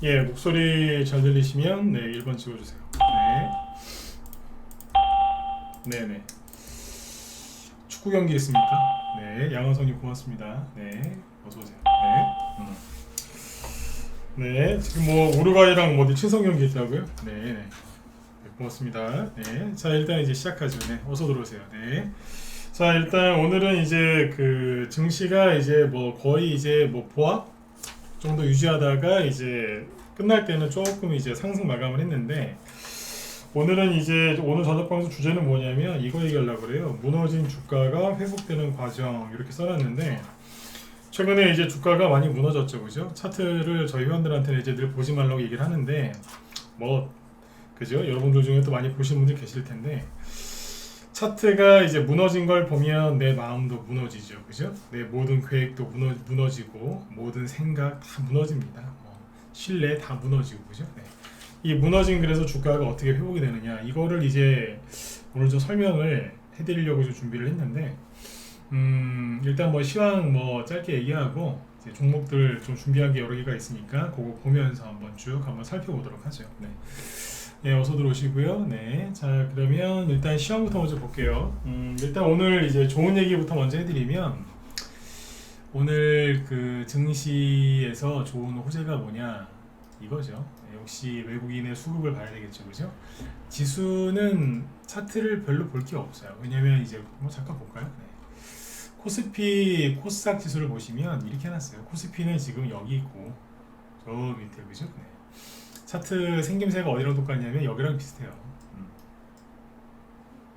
예, 목소리 잘 들리시면 네, 1번 찍어주세요. 네. 네네. 축구 경기 있습니까? 네, 양원성님 고맙습니다. 네, 어서오세요. 네, 지금 뭐 우루과이랑 어디 친선 경기 있다고요? 네, 네. 고맙습니다. 네, 자 일단 이제 시작하죠. 네, 어서 들어오세요. 네. 자 일단 오늘은 이제 그 증시가 이제 뭐 거의 이제 뭐 보합 정도 유지하다가 이제 끝날 때는 조금 이제 상승 마감을 했는데 오늘은 이제 오늘 저녁 방송 주제는 뭐냐면 이거 얘기하려고 그래요. 무너진 주가가 회복되는 과정 이렇게 써놨는데 최근에 이제 주가가 많이 무너졌죠, 그죠? 차트를 저희 회원들한테는 이제 늘 보지 말라고 얘기를 하는데 뭐 그죠? 여러분들 중에 또 많이 보신 분들 계실 텐데 차트가 이제 무너진 걸 보면 내 마음도 무너지죠, 그죠? 내 모든 계획도 무너지고 모든 생각 다 무너집니다. 신뢰 다 무너지고, 그죠? 네. 이 무너진 그래서 주가가 어떻게 회복이 되느냐 이거를 이제 오늘 좀 설명을 해드리려고 좀 준비를 했는데 일단 뭐 시황 뭐 짧게 얘기하고 이제 종목들 좀 준비한 게 여러 개가 있으니까 그거 보면서 한번 쭉 한번 살펴보도록 하죠. 네. 네, 어서 들어오시고요. 네, 자 그러면 일단 시황부터 먼저 볼게요. 일단 오늘 이제 좋은 얘기부터 먼저 해드리면 오늘 그 증시에서 좋은 호재가 뭐냐 이거죠. 네, 역시 외국인의 수급을 봐야 되겠죠, 그죠? 지수는 차트를 별로 볼 게 없어요. 왜냐면 이제 뭐 잠깐 볼까요? 네. 코스피 코스닥 지수를 보시면 이렇게 해놨어요. 코스피는 지금 여기 있고 저 밑에 그죠? 네. 차트 생김새가 어디랑 똑같냐면 여기랑 비슷해요.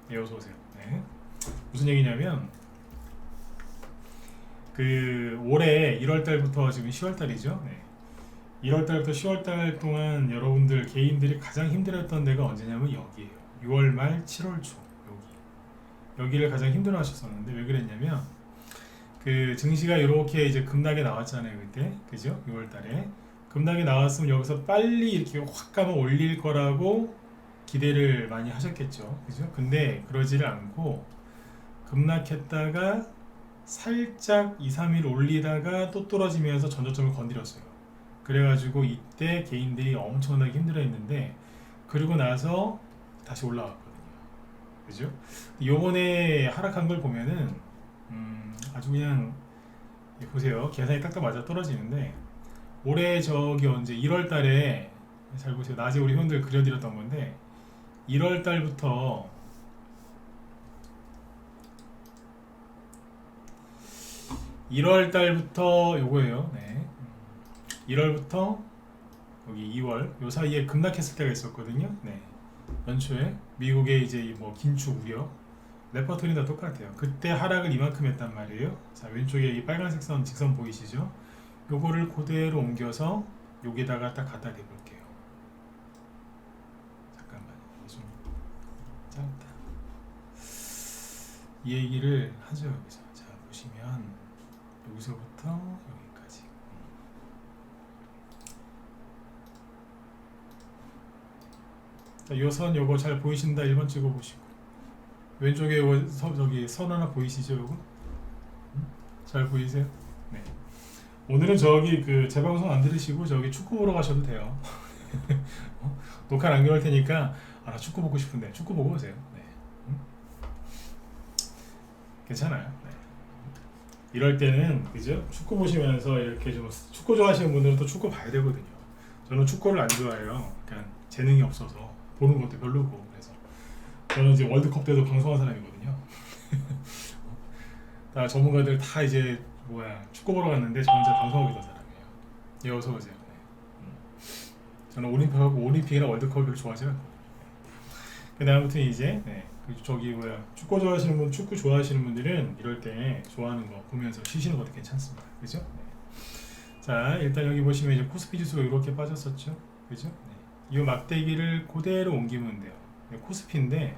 네, 어서 오세요. 네. 무슨 얘기냐면 그 올해 1월 달부터 지금 10월 달이죠. 네. 1월 달부터 10월 달 동안 여러분들 개인들이 가장 힘들었던 데가 언제냐면 여기에요. 6월 말 7월 초 여기를 가장 힘들어 하셨었는데 왜 그랬냐면 그 증시가 이렇게 이제 급락에 나왔잖아요. 그때 그죠? 6월 달에 급락이 나왔으면 여기서 빨리 이렇게 확 가면 올릴 거라고 기대를 많이 하셨겠죠. 그죠? 근데 그러지를 않고 급락했다가 살짝 2, 3일 올리다가 또 떨어지면서 전저점을 건드렸어요. 그래가지고 이때 개인들이 엄청나게 힘들어 했는데 그리고 나서 다시 올라왔거든요. 그죠? 요번에 하락한 걸 보면은 아주 그냥 보세요. 계산이 딱딱 맞아 떨어지는데 올해 저기 언제 1월 달에 잘 보세요. 낮에 우리 회원들 그려드렸던 건데 1월 달부터 1월 달부터 요거예요. 네. 1월부터 여기 2월 요 사이에 급락했을 때가 있었거든요. 네. 연초에 미국의 이제 뭐 긴축 우려 레퍼토리 다 똑같아요. 그때 하락을 이만큼 했단 말이에요. 자 왼쪽에 이 빨간색 선 직선 보이시죠? 요거를 그대로 옮겨서 여기다가 딱 갖다 대볼게요. 잠깐만 이게 좀 짧다. 이 얘기를 하죠 여기서. 자 보시면 여기서부터 여기까지. 자, 요 선 요거 잘 보이신다 1번 찍어보시고 왼쪽에 저기 선 하나 보이시죠 요거? 잘 보이세요? 네. 오늘은 저기 그 재방송 안 들으시고 저기 축구 보러 가셔도 돼요. 녹화 남겨놓을 테니까 나 축구 보고 싶은데 축구 보고 오세요. 네. 괜찮아요. 네. 이럴 때는 그죠? 축구 보시면서 이렇게 좀 축구 좋아하시는 분들은 또 축구 봐야 되거든요. 저는 축구를 안 좋아해요. 그러니까 재능이 없어서 보는 것도 별로고 그래서 저는 이제 월드컵 때도 방송한 사람이거든요. 다 전문가들 다 이제 뭐야 축구 보러 갔는데 저 혼자 방송하고 있던 사람이에요. 예, 어서 오세요. 네. 저는 올림픽이나 월드컵을 별로 좋아하지 않고. 근데 아무튼 이제 네. 저기 뭐야 축구 좋아하시는 분들은 이럴 때 좋아하는 거 보면서 쉬시는 것도 괜찮습니다. 그죠? 네. 자 일단 여기 보시면 이제 코스피 지수가 이렇게 빠졌었죠. 그죠? 네. 이 막대기를 그대로 옮기면 돼요. 네, 코스피인데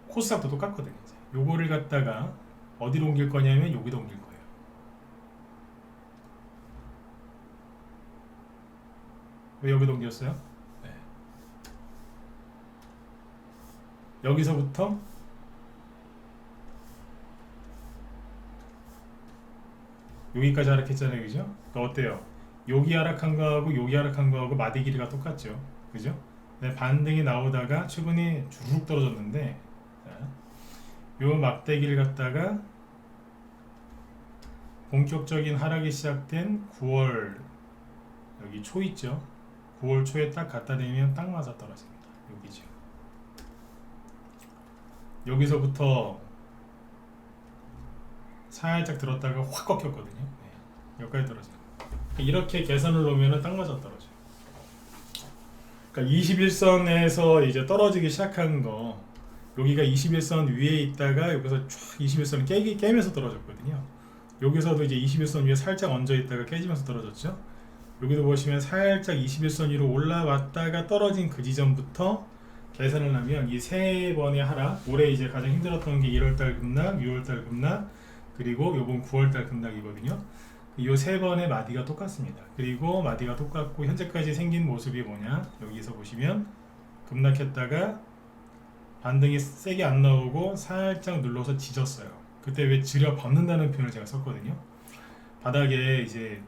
코스닥도 똑같거든요. 이제. 요거를 갖다가 어디로 옮길 거냐면 여기다 옮길 거예요. 왜 여기다 옮겼어요? 네. 여기서부터 여기까지 하락했잖아요, 그죠? 그러니까 어때요? 여기 하락한 거하고 여기 하락한 거하고 마디 길이가 똑같죠. 그죠? 네, 반등이 나오다가 최근에 주룩 떨어졌는데, 자, 요 막대기를 갖다가 본격적인 하락이 시작된 9월 여기 초 있죠. 9월 초에 딱 갖다 대면 딱 맞아 떨어집니다. 여기죠. 여기서부터 살짝 들었다가 확 꺾였거든요. 네, 여기까지 떨어져요. 이렇게 계산을 놓으면 딱 맞아 떨어져요. 그러니까 21선에서 이제 떨어지기 시작한 거, 여기가 21선 위에 있다가 여기서 쫙 21선을 깨면서 떨어졌거든요. 여기서도 이제 21선 위에 살짝 얹어 있다가 깨지면서 떨어졌죠. 여기도 보시면 살짝 21선 위로 올라왔다가 떨어진 그 지점부터 계산을 하면 이 세 번의 하락, 올해 이제 가장 힘들었던 게 1월달 급락, 6월달 급락, 그리고 요번 9월달 급락이거든요. 이 세 번의 마디가 똑같습니다. 그리고 마디가 똑같고 현재까지 생긴 모습이 뭐냐, 여기서 보시면 급락했다가 반등이 세게 안 나오고 살짝 눌러서 지졌어요. 그때 왜 지려 밟는다는 표현을 제가 썼거든요. 바닥에 이제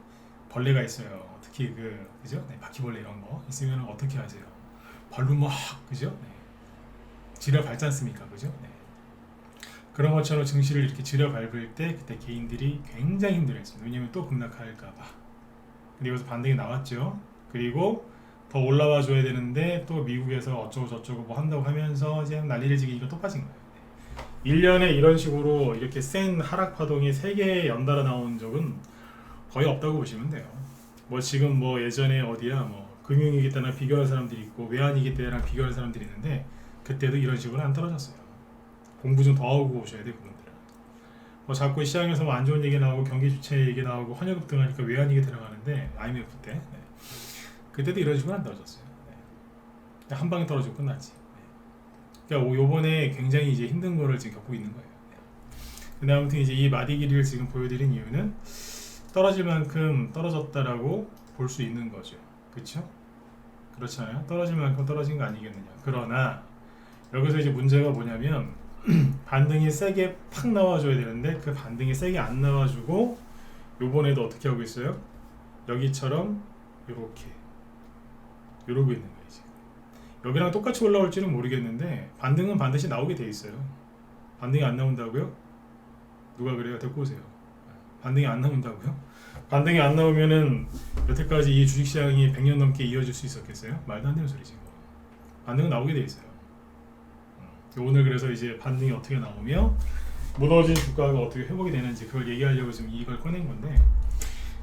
벌레가 있어요. 특히 그죠? 네, 바퀴벌레 이런 거 있으면 어떻게 하세요? 발로 막, 그죠? 네. 지려 밟지 않습니까? 그죠? 네. 그런 것처럼 증시를 이렇게 지려 밟을 때 그때 개인들이 굉장히 힘들어했습니다. 왜냐면 또 급락할까봐. 근데 여기서 반등이 나왔죠. 그리고 더 올라와 줘야 되는데 또 미국에서 어쩌고 저쩌고 뭐 한다고 하면서 이제 난리를 지기니까 또 빠진 거예요. 1년에 이런 식으로 이렇게 센 하락 파동이 3개 연달아 나온 적은 거의 없다고 보시면 돼요. 뭐 지금 뭐 예전에 어디야 뭐 금융위기 때랑 비교할 사람들이 있고 외환위기 때랑 비교할 사람들이 있는데 그때도 이런 식으로 안 떨어졌어요. 공부 좀 더 하고 오셔야 돼 그분들은. 뭐 자꾸 시장에서 뭐 안 좋은 얘기 나오고 경기 주체 얘기 나오고 환율 급등하니까 외환위기 들어가는데 IMF 때 네. 그때도 이런 식으로 안 떨어졌어요. 네. 한 방에 떨어지고 끝났지. 네. 그러니까 요번에 굉장히 이제 힘든 거를 지금 겪고 있는 거예요. 네. 근데 아무튼 이제 이 마디 길이를 지금 보여드린 이유는 떨어질 만큼 떨어졌다라고 볼 수 있는 거죠. 그렇죠? 그렇잖아요. 떨어질 만큼 떨어진 거 아니겠느냐. 그러나 여기서 이제 문제가 뭐냐면 반등이 세게 팍 나와줘야 되는데 그 반등이 세게 안 나와주고 요번에도 어떻게 하고 있어요? 여기처럼 요렇게 이러고 있는 거예요. 지금. 여기랑 똑같이 올라올지는 모르겠는데 반등은 반드시 나오게 돼 있어요. 반등이 안 나온다고요? 누가 그래요? 데리고 오세요. 반등이 안 나온다고요? 반등이 안 나오면은 여태까지 이 주식시장이 100년 넘게 이어질 수 있었겠어요? 말도 안 되는 소리지. 반등은 나오게 돼 있어요. 오늘 그래서 이제 반등이 어떻게 나오며 무너진 주가가 어떻게 회복이 되는지 그걸 얘기하려고 지금 이걸 꺼낸 건데,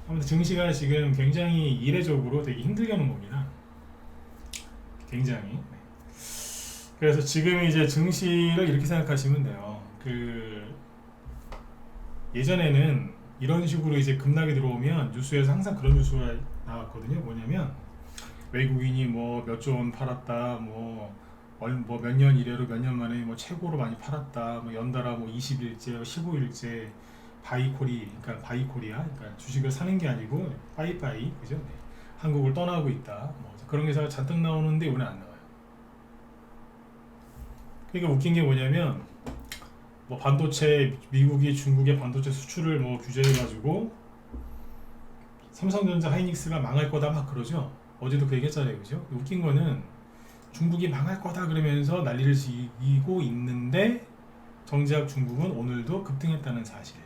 아무튼 증시가 지금 굉장히 이례적으로 되게 힘들게 하는 겁니다. 굉장히. 그래서 지금 이제 증시를 이렇게 생각하시면 돼요. 예전에는 이런 식으로 이제 급락이 들어오면 뉴스에서 항상 그런 뉴스가 나왔거든요. 뭐냐면 외국인이 뭐 몇 조 원 팔았다, 뭐 몇 년 이래로 몇 년 만에 뭐 최고로 많이 팔았다, 뭐 연달아 뭐 20일째, 15일째 바이코리, 그러니까 바이코리아, 그러니까 주식을 사는 게 아니고 빠이빠이, 그죠? 네. 한국을 떠나고 있다, 뭐 그런 기사가 잔뜩 나오는데 이번에 안 나와요. 그러니까 웃긴 게 뭐냐면 뭐 반도체, 미국이 중국의 반도체 수출을 뭐 규제해가지고 삼성전자, 하이닉스가 망할 거다 막 그러죠. 어제도 그 얘기했잖아요, 그죠? 웃긴 거는 중국이 망할 거다 그러면서 난리를 지고 있는데 정작 중국은 오늘도 급등했다는 사실.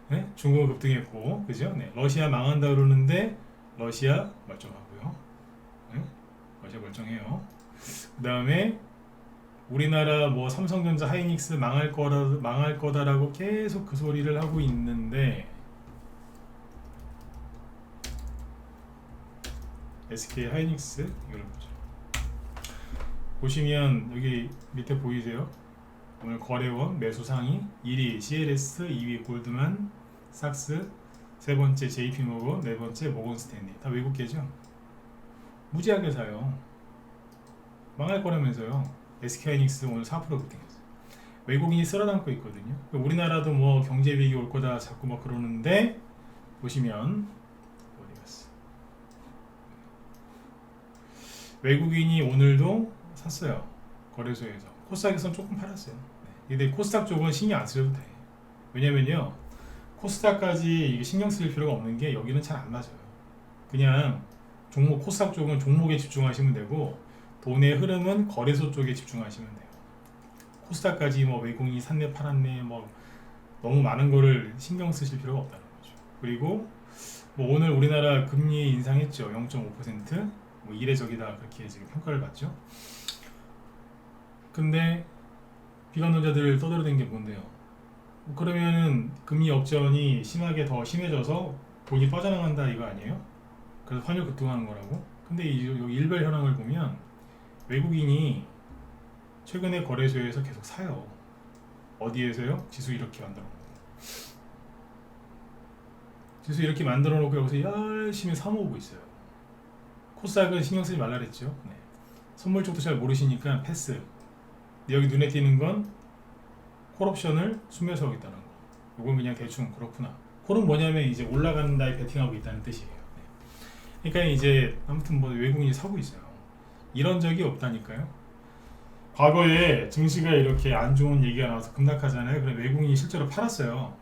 네? 중국은 급등했고, 그죠? 네. 러시아 망한다 그러는데 러시아 멀쩡하고요. 네? 러시아 멀쩡해요. 그 다음에 우리나라 뭐 삼성전자, 하이닉스 망할 거다라고 계속 그 소리를 하고 있는데 SK 하이닉스 이걸 보죠. 보시면 여기 밑에 보이세요? 오늘 거래원 매수 상위 1위 CLS, 2위 골드만 삭스, 세 번째 JP모건, 네 번째 모건 스탠리. 다 외국계죠? 무지하게 사요. 망할 거라면서요. SK하이닉스 오늘 4% 급등했어요. 외국인이 쓸어담고 있거든요. 우리나라도 뭐 경제 위기 올 거다 자꾸 막 그러는데 보시면 어디 갔어? 외국인이 오늘도 샀어요. 거래소에서. 코스닥에서는 조금 팔았어요. 네. 근데 코스닥 쪽은 신경 안 쓰셔도 돼. 왜냐면요, 코스닥까지 이게 신경 쓸 필요가 없는 게 여기는 잘 안 맞아요. 그냥 종목 코스닥 쪽은 종목에 집중하시면 되고 돈의 흐름은 거래소 쪽에 집중하시면 돼요. 코스닥까지 뭐 외국인이 샀네 팔았네 뭐 너무 많은 거를 신경 쓰실 필요가 없다는 거죠. 그리고 뭐 오늘 우리나라 금리 인상했죠. 0.5%뭐 이례적이다 그렇게 지금 평가를 받죠. 근데 비관론자들 떠들어댄 게 뭔데요? 그러면은 금리 역전이 심하게 더 심해져서 돈이 빠져나간다 이거 아니에요? 그래서 환율 급등하는 거라고? 근데 이 일별 현황을 보면 외국인이 최근에 거래소에서 계속 사요. 어디에서요? 지수 이렇게 만들어 놓고 지수 이렇게 만들어 놓고 여기서 열심히 사모으고 있어요. 코스닥은 신경 쓰지 말라 그랬죠. 네. 선물 쪽도 잘 모르시니까 패스. 여기 눈에 띄는 건 콜옵션을 순매수 하겠다는 거. 이건 그냥 대충 그렇구나. 콜은 뭐냐면 이제 올라간다에 베팅하고 있다는 뜻이에요. 네. 그러니까 이제 아무튼 뭐 외국인이 사고 있어요. 이런 적이 없다니까요. 과거에 증시가 이렇게 안 좋은 얘기가 나와서 급락하잖아요. 그럼 외국인이 실제로 팔았어요.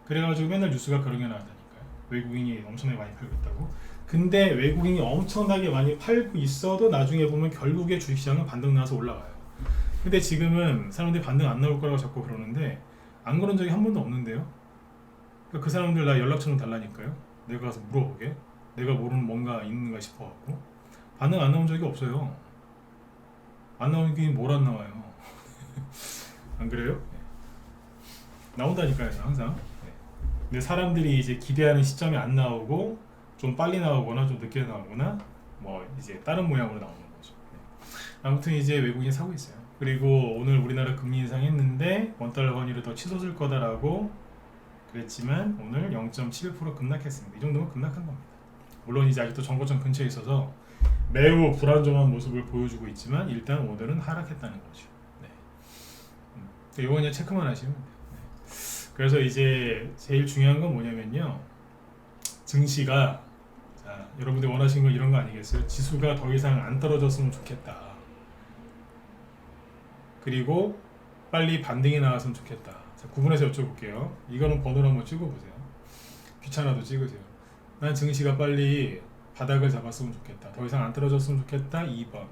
그래가지고 맨날 뉴스가 그런 게 나왔다니까요. 외국인이 엄청나게 많이 팔고 있다고. 근데 외국인이 엄청나게 많이 팔고 있어도 나중에 보면 결국에 주식시장은 반등 나서 올라가요. 근데 지금은 사람들이 반등 안 나올 거라고 자꾸 그러는데 안 그런 적이 한 번도 없는데요. 그러니까 그 사람들 나 연락처 좀 달라니까요. 내가 가서 물어보게. 내가 모르는 뭔가 있는가 싶어갖고 반등 안 나온 적이 없어요. 안 나오긴 뭘 안 나와요. 안 그래요? 네. 나온다니까요, 항상. 네. 근데 사람들이 이제 기대하는 시점이 안 나오고 좀 빨리 나오거나 좀 늦게 나오거나 뭐 이제 다른 모양으로 나오는 거죠. 네. 아무튼 이제 외국인이 사고 있어요. 그리고 오늘 우리나라 금리 인상했는데 원달러 환율이 더 치솟을 거다라고 그랬지만 오늘 0.7% 급락했습니다. 이 정도면 급락한 겁니다. 물론 이제 아직도 정고점 근처에 있어서 매우 불안정한 모습을 보여주고 있지만 일단 오늘은 하락했다는 거죠. 네. 이거 그냥 체크만 하시면 돼요. 네. 그래서 이제 제일 중요한 건 뭐냐면요. 증시가 자, 여러분들 원하시는 건 이런 거 아니겠어요? 지수가 더 이상 안 떨어졌으면 좋겠다. 그리고 빨리 반등이 나왔으면 좋겠다. 자, 구분해서 여쭤볼게요. 이거는 번호를 한번 찍어보세요. 귀찮아도 찍으세요. 난 증시가 빨리 바닥을 잡았으면 좋겠다. 더 이상 안 떨어졌으면 좋겠다. 2번.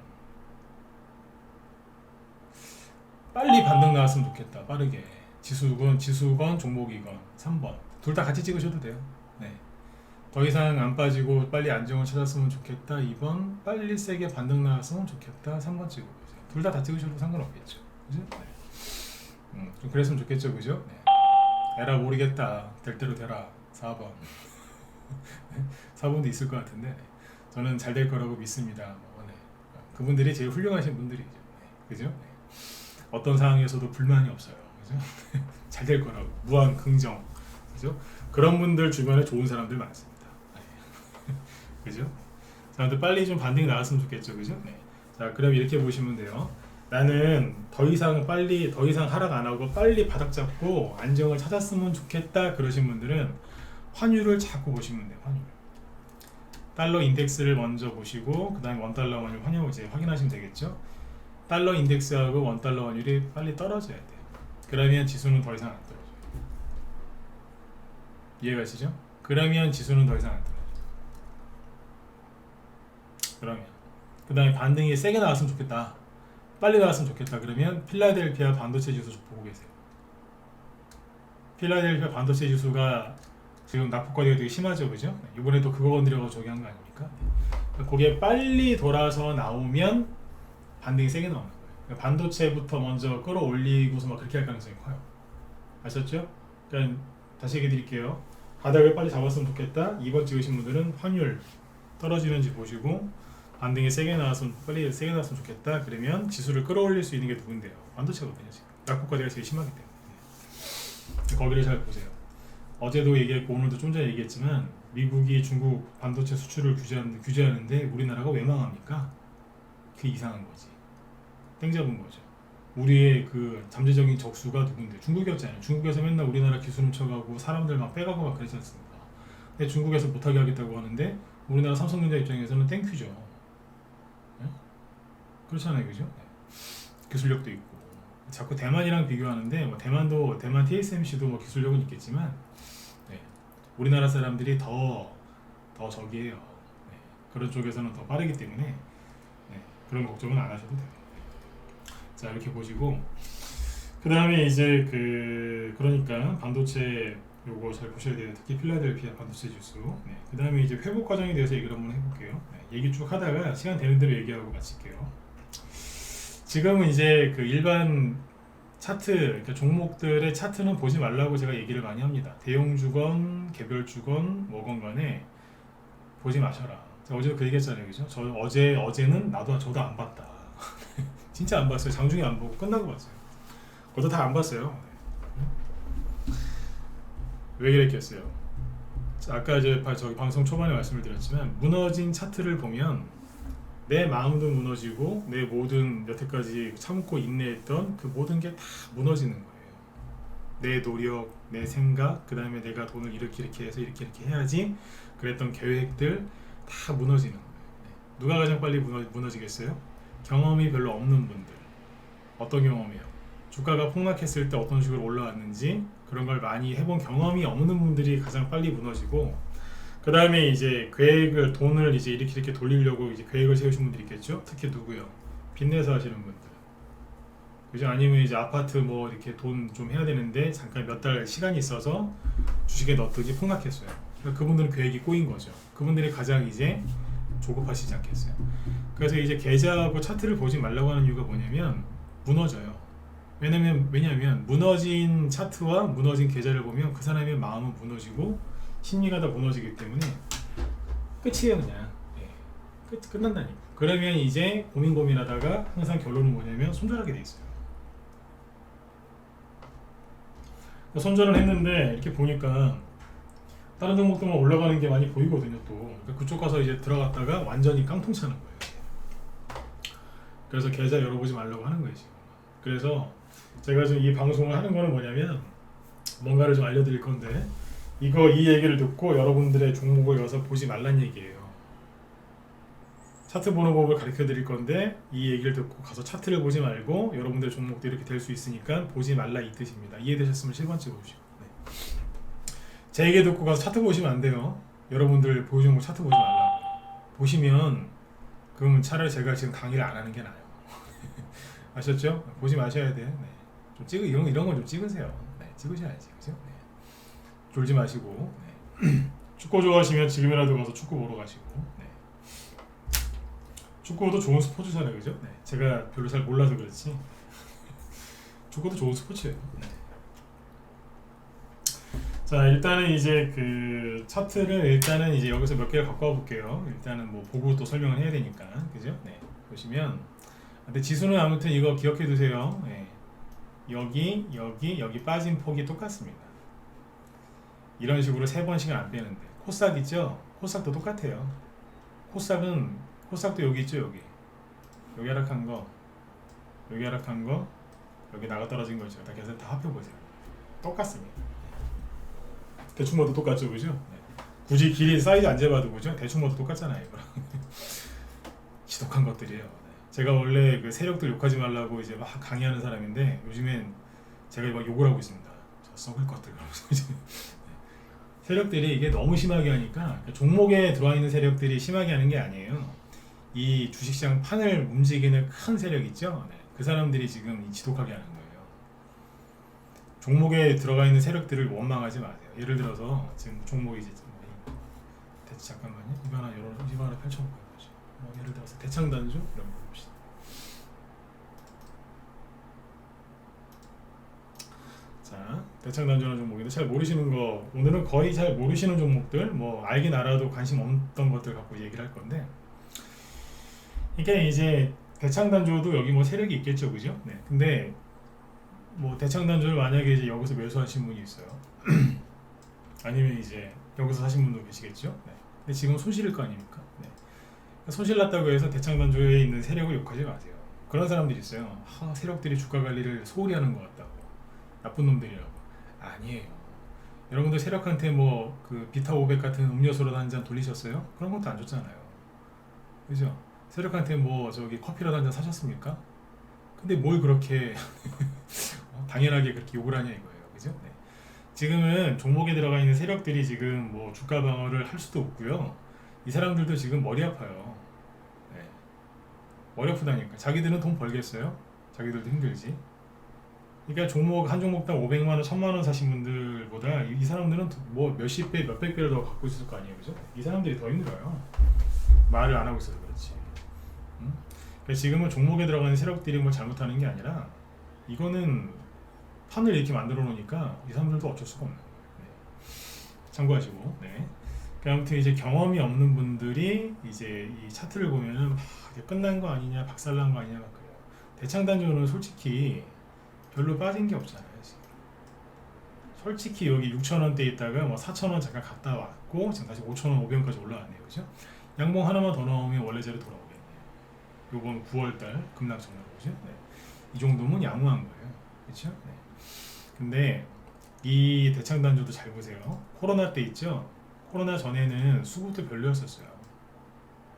빨리 반등 나왔으면 좋겠다. 빠르게. 지수건 종목이건 3번. 둘 다 같이 찍으셔도 돼요. 네. 더 이상 안 빠지고 빨리 안정을 찾았으면 좋겠다. 2번. 빨리 세게 반등 나왔으면 좋겠다. 3번 찍어보세요. 둘 다 찍으셔도 상관없겠죠. 그죠? 네. 좀 그랬으면 좋겠죠. 그죠? 네. 에라 모르겠다. 될 대로 되라. 4번. 4번도 있을 것 같은데 저는 잘 될 거라고 믿습니다. 네. 그분들이 제일 훌륭하신 분들이죠. 네. 그죠? 네. 어떤 상황에서도 불만이 없어요. 그죠? 잘 될 거라고 무한 긍정. 그죠? 그런 분들 주변에 좋은 사람들 많습니다. 네. 그죠? 자, 근데 빨리 좀 반등이 나왔으면 좋겠죠. 그죠? 네. 자, 그럼 이렇게 보시면 돼요. 나는 더 이상 하락 안 하고 빨리 바닥 잡고 안정을 찾았으면 좋겠다 그러신 분들은 환율을 자꾸 보시면 돼요. 환율. 달러 인덱스를 먼저 보시고 그 다음에 원달러 환율 이제 확인하시면 되겠죠. 달러 인덱스하고 원달러 환율이 빨리 떨어져야 돼요. 그러면 지수는 더 이상 안 떨어져요. 이해가시죠? 그러면 지수는 더 이상 안 떨어져요. 그러면 그 다음에 반등이 세게 나왔으면 좋겠다. 빨리 나왔으면 좋겠다. 그러면 필라델피아 반도체 지수 보고 계세요. 필라델피아 반도체 지수가 지금 낙폭과대가 되게 심하죠, 그죠? 이번에도 그거 건드려서 저기 한 거 아닙니까? 그게 빨리 돌아서 나오면 반등이 세게 나오는 거예요. 그러니까 반도체부터 먼저 끌어올리고서 막 그렇게 할 가능성이 커요. 아셨죠? 그러니까 다시 얘기해 드릴게요. 바닥을 빨리 잡았으면 좋겠다. 2번 찍으신 분들은 환율 떨어지는지 보시고 반등이 세게 나왔으면 빨리 세게 나왔으면 좋겠다. 그러면 지수를 끌어올릴 수 있는 게 누군데요? 반도체거든요. 지금 낙폭과대가 되게 심하기 때문에 거기를 잘 보세요. 어제도 얘기했고 오늘도 좀 전에 얘기했지만 미국이 중국 반도체 수출을 규제하는데 우리나라가 왜 망합니까? 그게 이상한 거지. 땡 잡은 거죠. 우리의 그 잠재적인 적수가 누군데? 중국이었잖아요. 중국에서 맨날 우리나라 기술 훔쳐가고 사람들 막 빼가고 막 그러지 않습니까? 근데 중국에서 못하게 하겠다고 하는데 우리나라 삼성전자 입장에서는 땡큐죠. 네? 그렇잖아요. 그죠? 네. 기술력도 있고 자꾸 대만이랑 비교하는데 뭐 대만 TSMC도 뭐 기술력은 있겠지만 네. 우리나라 사람들이 더 더 저기해요. 네. 그런 쪽에서는 더 빠르기 때문에 네. 그런 걱정은 안 하셔도 돼요. 자, 이렇게 보시고 그 다음에 이제 그러니까 반도체 요거 잘 보셔야 돼요. 특히 필라델피아 반도체 지수. 네. 그 다음에 이제 회복 과정에 대해서 얘기를 한번 해볼게요. 네. 얘기 쭉 하다가 시간 되는 대로 얘기하고 마칠게요. 지금은 이제 그 일반 차트, 그러니까 종목들의 차트는 보지 말라고 제가 얘기를 많이 합니다. 대형 주건, 개별 주건, 뭐건 간에 보지 마셔라. 제가 어제도 그 얘기했잖아요, 그죠? 저 어제는 저도 안 봤다. 진짜 안 봤어요. 장중에 안 보고 끝나고 봤어요. 그것도 다 안 봤어요. 왜 그랬겠어요? 아까 이제 저기 방송 초반에 말씀을 드렸지만 무너진 차트를 보면 내 마음도 무너지고 내 모든 여태까지 참고 인내했던 그 모든 게 다 무너지는 거예요. 내 노력, 내 생각, 그 다음에 내가 돈을 이렇게 해서 이렇게 해야지 그랬던 계획들 다 무너지는 거예요. 누가 가장 빨리 무너지겠어요? 경험이 별로 없는 분들. 어떤 경험이요? 주가가 폭락했을 때 어떤 식으로 올라왔는지 그런 걸 많이 해본 경험이 없는 분들이 가장 빨리 무너지고, 그 다음에 이제 돈을 이제 이렇게 돌리려고 이제 계획을 세우신 분들이 있겠죠. 특히 누구요? 빚내서 하시는 분들. 그죠? 아니면 이제 아파트 뭐 이렇게 돈 좀 해야 되는데 잠깐 몇 달 시간이 있어서 주식에 넣었더니 폭락했어요. 그러니까 그분들은 계획이 꼬인 거죠. 그분들이 가장 이제 조급하시지 않겠어요. 그래서 이제 계좌하고 차트를 보지 말라고 하는 이유가 뭐냐면 무너져요. 왜냐면 무너진 차트와 무너진 계좌를 보면 그 사람의 마음은 무너지고 심리가 다 무너지기 때문에 끝이에요. 그냥 끝난다니까. 그러면 이제 고민하다가 항상 결론은 뭐냐면 손절하게 돼 있어요. 손절을 했는데 이렇게 보니까 다른 종목들만 올라가는 게 많이 보이거든요. 또 그러니까 그쪽 가서 이제 들어갔다가 완전히 깡통 차는 거예요. 그래서 계좌 열어보지 말라고 하는 거예요 지금. 그래서 제가 지금 이 방송을 하는 거는 뭐냐면 뭔가를 좀 알려드릴 건데 이 얘기를 듣고 여러분들의 종목을 가서 보지 말란 얘기예요. 차트 보는 법을 가르쳐 드릴 건데 이 얘기를 듣고 가서 차트를 보지 말고 여러분들의 종목도 이렇게 될 수 있으니까 보지 말라 이 뜻입니다. 이해되셨으면 7번째 보시고. 네. 제 얘기 듣고 가서 차트 보시면 안 돼요. 여러분들 보유 종목 차트 보지 말라고. 보시면 그러면 차라리 제가 지금 강의를 안 하는 게 나아요. 아셨죠? 보지 마셔야 돼요. 네. 좀 이런 건 좀 찍으세요. 네, 찍으셔야지, 그죠? 네. 졸지 마시고. 네. 축구 좋아하시면 지금이라도 가서 축구 보러 가시고. 네. 축구도 좋은 스포츠잖아요, 그죠? 네. 제가 별로 잘 몰라서 그렇지. 축구도 좋은 스포츠예요. 네. 자, 일단은 이제 그 차트를 일단은 이제 여기서 몇 개를 갖고 와볼게요. 일단은 뭐 보고 또 설명을 해야 되니까, 그죠? 네. 보시면, 근데 지수는 아무튼 이거 기억해 두세요. 네. 여기 빠진 폭이 똑같습니다. 이런 식으로 3번씩은 안 빼는데 코스닥 있죠? 코스닥도 똑같아요. 코스닥도 여기 있죠? 여기 하락한 거, 여기 하락한 거, 여기 나가 떨어진 거 있죠? 다 계산 다 합해보세요. 똑같습니다. 대충 봐도 똑같죠, 그죠? 네. 굳이 길이 사이즈 안 재봐도 그죠? 대충 봐도 똑같잖아요. 지독한 것들이에요. 제가 원래 그 세력들 욕하지 말라고 이제 막 강의하는 사람인데 요즘엔 제가 막 욕을 하고 있습니다. 저 썩을 것들. 세력들이 이게 너무 심하게 하니까 종목에 들어와 있는 세력들이 심하게 하는 게 아니에요. 이 주식시장 판을 움직이는 큰 세력 있죠. 네. 그 사람들이 지금 지독하게 하는 거예요. 종목에 들어가 있는 세력들을 원망하지 마세요. 예를 들어서 지금 종목이 이제 잠깐만요. 이거 하나 펼쳐볼까요? 예를 들어서 대창단주 이런 거 봅시다. 자, 대창단주라는 종목인데 잘 모르시는 거, 오늘은 거의 잘 모르시는 종목들, 뭐 알긴 알아도 관심 없던 것들 갖고 얘기를 할 건데, 이게 이제 대창단주도 여기 뭐 세력이 있겠죠, 그죠? 네. 근데 뭐 대창단주를 만약에 이제 여기서 매수하신 분이 있어요. 아니면 이제 여기서 사신 분도 계시겠죠. 네. 근데 지금 손실일 거 아닙니까? 네. 손실 났다고 해서 대창단주에 있는 세력을 욕하지 마세요. 그런 사람들이 있어요. 세력들이 주가 관리를 소홀히 하는 것 같다고. 나쁜 놈들이라고. 아니에요. 여러분들 세력한테 뭐 그 비타 500 같은 음료수라도 한 잔 돌리셨어요? 그런 것도 안 줬잖아요. 그죠? 세력한테 뭐 저기 커피라도 한 잔 사셨습니까? 근데 뭘 그렇게 당연하게 그렇게 욕을 하냐 이거예요. 그죠? 네. 지금은 종목에 들어가 있는 세력들이 지금 뭐 주가 방어를 할 수도 없고요. 이 사람들도 지금 머리 아파요. 네. 머리 아프다니까. 자기들은 돈 벌겠어요? 자기들도 힘들지. 그러니까 종목 한 종목당 500만 원, 1000만 원 사신 분들보다 이 사람들은 뭐 몇십 배, 몇백 배를 더 갖고 있을 거 아니에요, 그죠? 이 사람들이 더 힘들어요. 말을 안 하고 있어서 그렇지. 응? 그러니까 지금은 종목에 들어가는 세력들이 뭐 잘못하는 게 아니라 이거는 판을 이렇게 만들어 놓으니까 이 사람들도 어쩔 수가 없는 거예요. 네. 참고하시고. 네. 그러니까 아무튼 이제 경험이 없는 분들이 이제 이 차트를 보면은 이게 끝난 거 아니냐, 박살난 거 아니냐 막 그래요. 대창단조는 솔직히 별로 빠진 게 없잖아요. 지금. 솔직히 여기 6,000원대 있다가 뭐 4,000원 잠깐 갔다 왔고 지금 다시 5,000원, 500원까지 올라왔네요. 그죠? 양봉 하나만 더 넣으면 원래 자리 돌아오겠네요. 요번 9월달 급락정으로 보죠. 네. 이 정도면 양호한 거예요. 그렇죠? 네. 근데 이 대창단조도 잘 보세요. 코로나 때 있죠? 코로나 전에는 수급도 별로였었어요.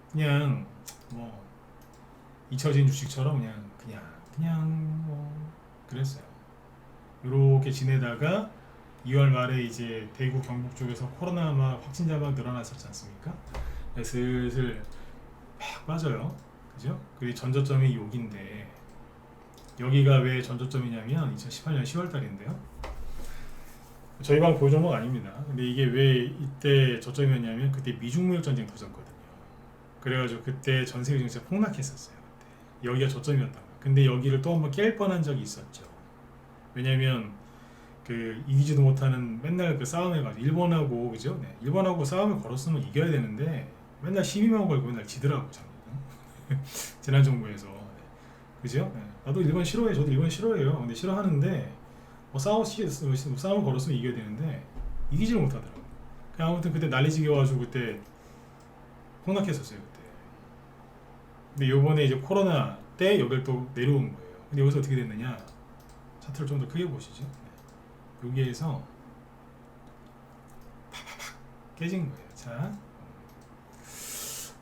그냥 뭐 잊혀진 주식처럼 그냥 뭐 그랬어요. 이렇게 지내다가 2월 말에 이제 대구 경북 쪽에서 코로나 막 확진자 막 늘어났었지 않습니까? 슬슬 막 빠져요. 그죠? 그리고 전저점이 여기인데 여기가 왜 전저점이냐면 2018년 10월 달인데요. 저희 방 보유 종목 아닙니다. 근데 이게 왜 이때 저점이었냐면 그때 미중무역 전쟁 터졌거든요. 그래가지고 그때 전 세계 증시가 폭락했었어요. 그때. 여기가 저점이었단 말이에요. 근데 여기를 또 한번 깰 뻔한 적이 있었죠. 왜냐면 그 이기지도 못하는 맨날 그 싸움해가지고 일본하고 그죠? 네. 일본하고 싸움을 걸었으면 이겨야 되는데 맨날 12만 걸고 맨날 지더라고 작년. 지난 정부에서. 네. 그죠? 네. 나도 일본 싫어해. 저도 일본 싫어해요. 근데 싫어하는데 뭐 싸움을 걸었으면 이겨야 되는데 이기지를 못하더라고요. 아무튼 그때 난리지게 와가지고 그때 폭락했었어요 그때. 근데 요번에 이제 코로나 때 여길 또 내려온 거예요. 근데 여기서 어떻게 됐느냐? 차트를 좀 더 크게 보시죠. 네. 여기에서 팍팍팍 깨진 거예요. 자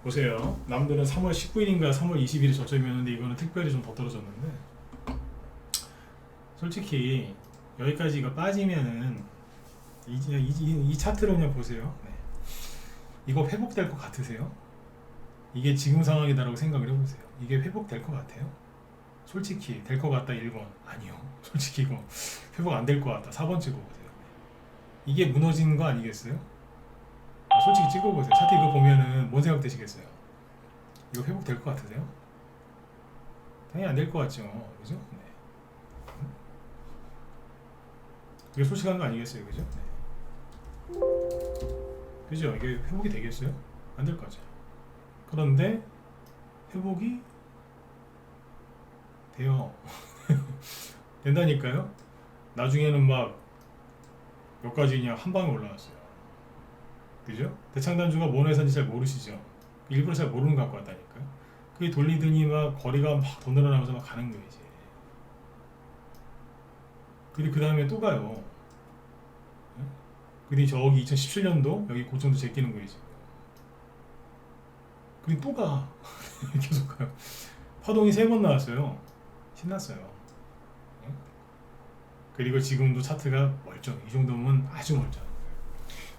보세요. 남들은 3월 19일인가 3월 20일이 저점이었는데 이거는 특별히 좀 더 떨어졌는데 솔직히 여기까지 이거 빠지면은 이 차트를 그냥 보세요. 네. 이거 회복될 것 같으세요? 이게 지금 상황이다라고 생각을 해보세요. 이게 회복될 것 같아요? 솔직히 될 것 같다 1번 아니요. 솔직히 이거 회복 안 될 것 같다 4번 찍어보세요. 이게 무너지는 거 아니겠어요? 솔직히 찍어보세요. 차트 이거 보면은 뭔 생각 드시겠어요? 이거 회복될 것 같으세요? 당연히 안 될 것 같죠. 그죠? 네. 이게 솔직한 거 아니겠어요? 그죠? 네. 그죠? 이게 회복이 되겠어요? 안 될 거죠. 그런데 회복이 돼요. 된다니까요. 나중에는 막 몇 가지 그냥 한 방에 올라왔어요. 그죠? 대창단주가 뭔 회사인지 잘 모르시죠? 일부러 잘 모르는 것 같고 왔다니까요. 그게 돌리더니 막 거리가 막 더 늘어나면서 막 가는 거예요 이제. 그리고 그 다음에 또 가요. 그리고 저기 2017년도 여기 고점도 제끼는 거예요 지금. 그리고 또 가. 계속 가요. 파동이 3번 나왔어요. 신났어요. 그리고 지금도 차트가 멀쩡. 이 정도면 아주 멀쩡.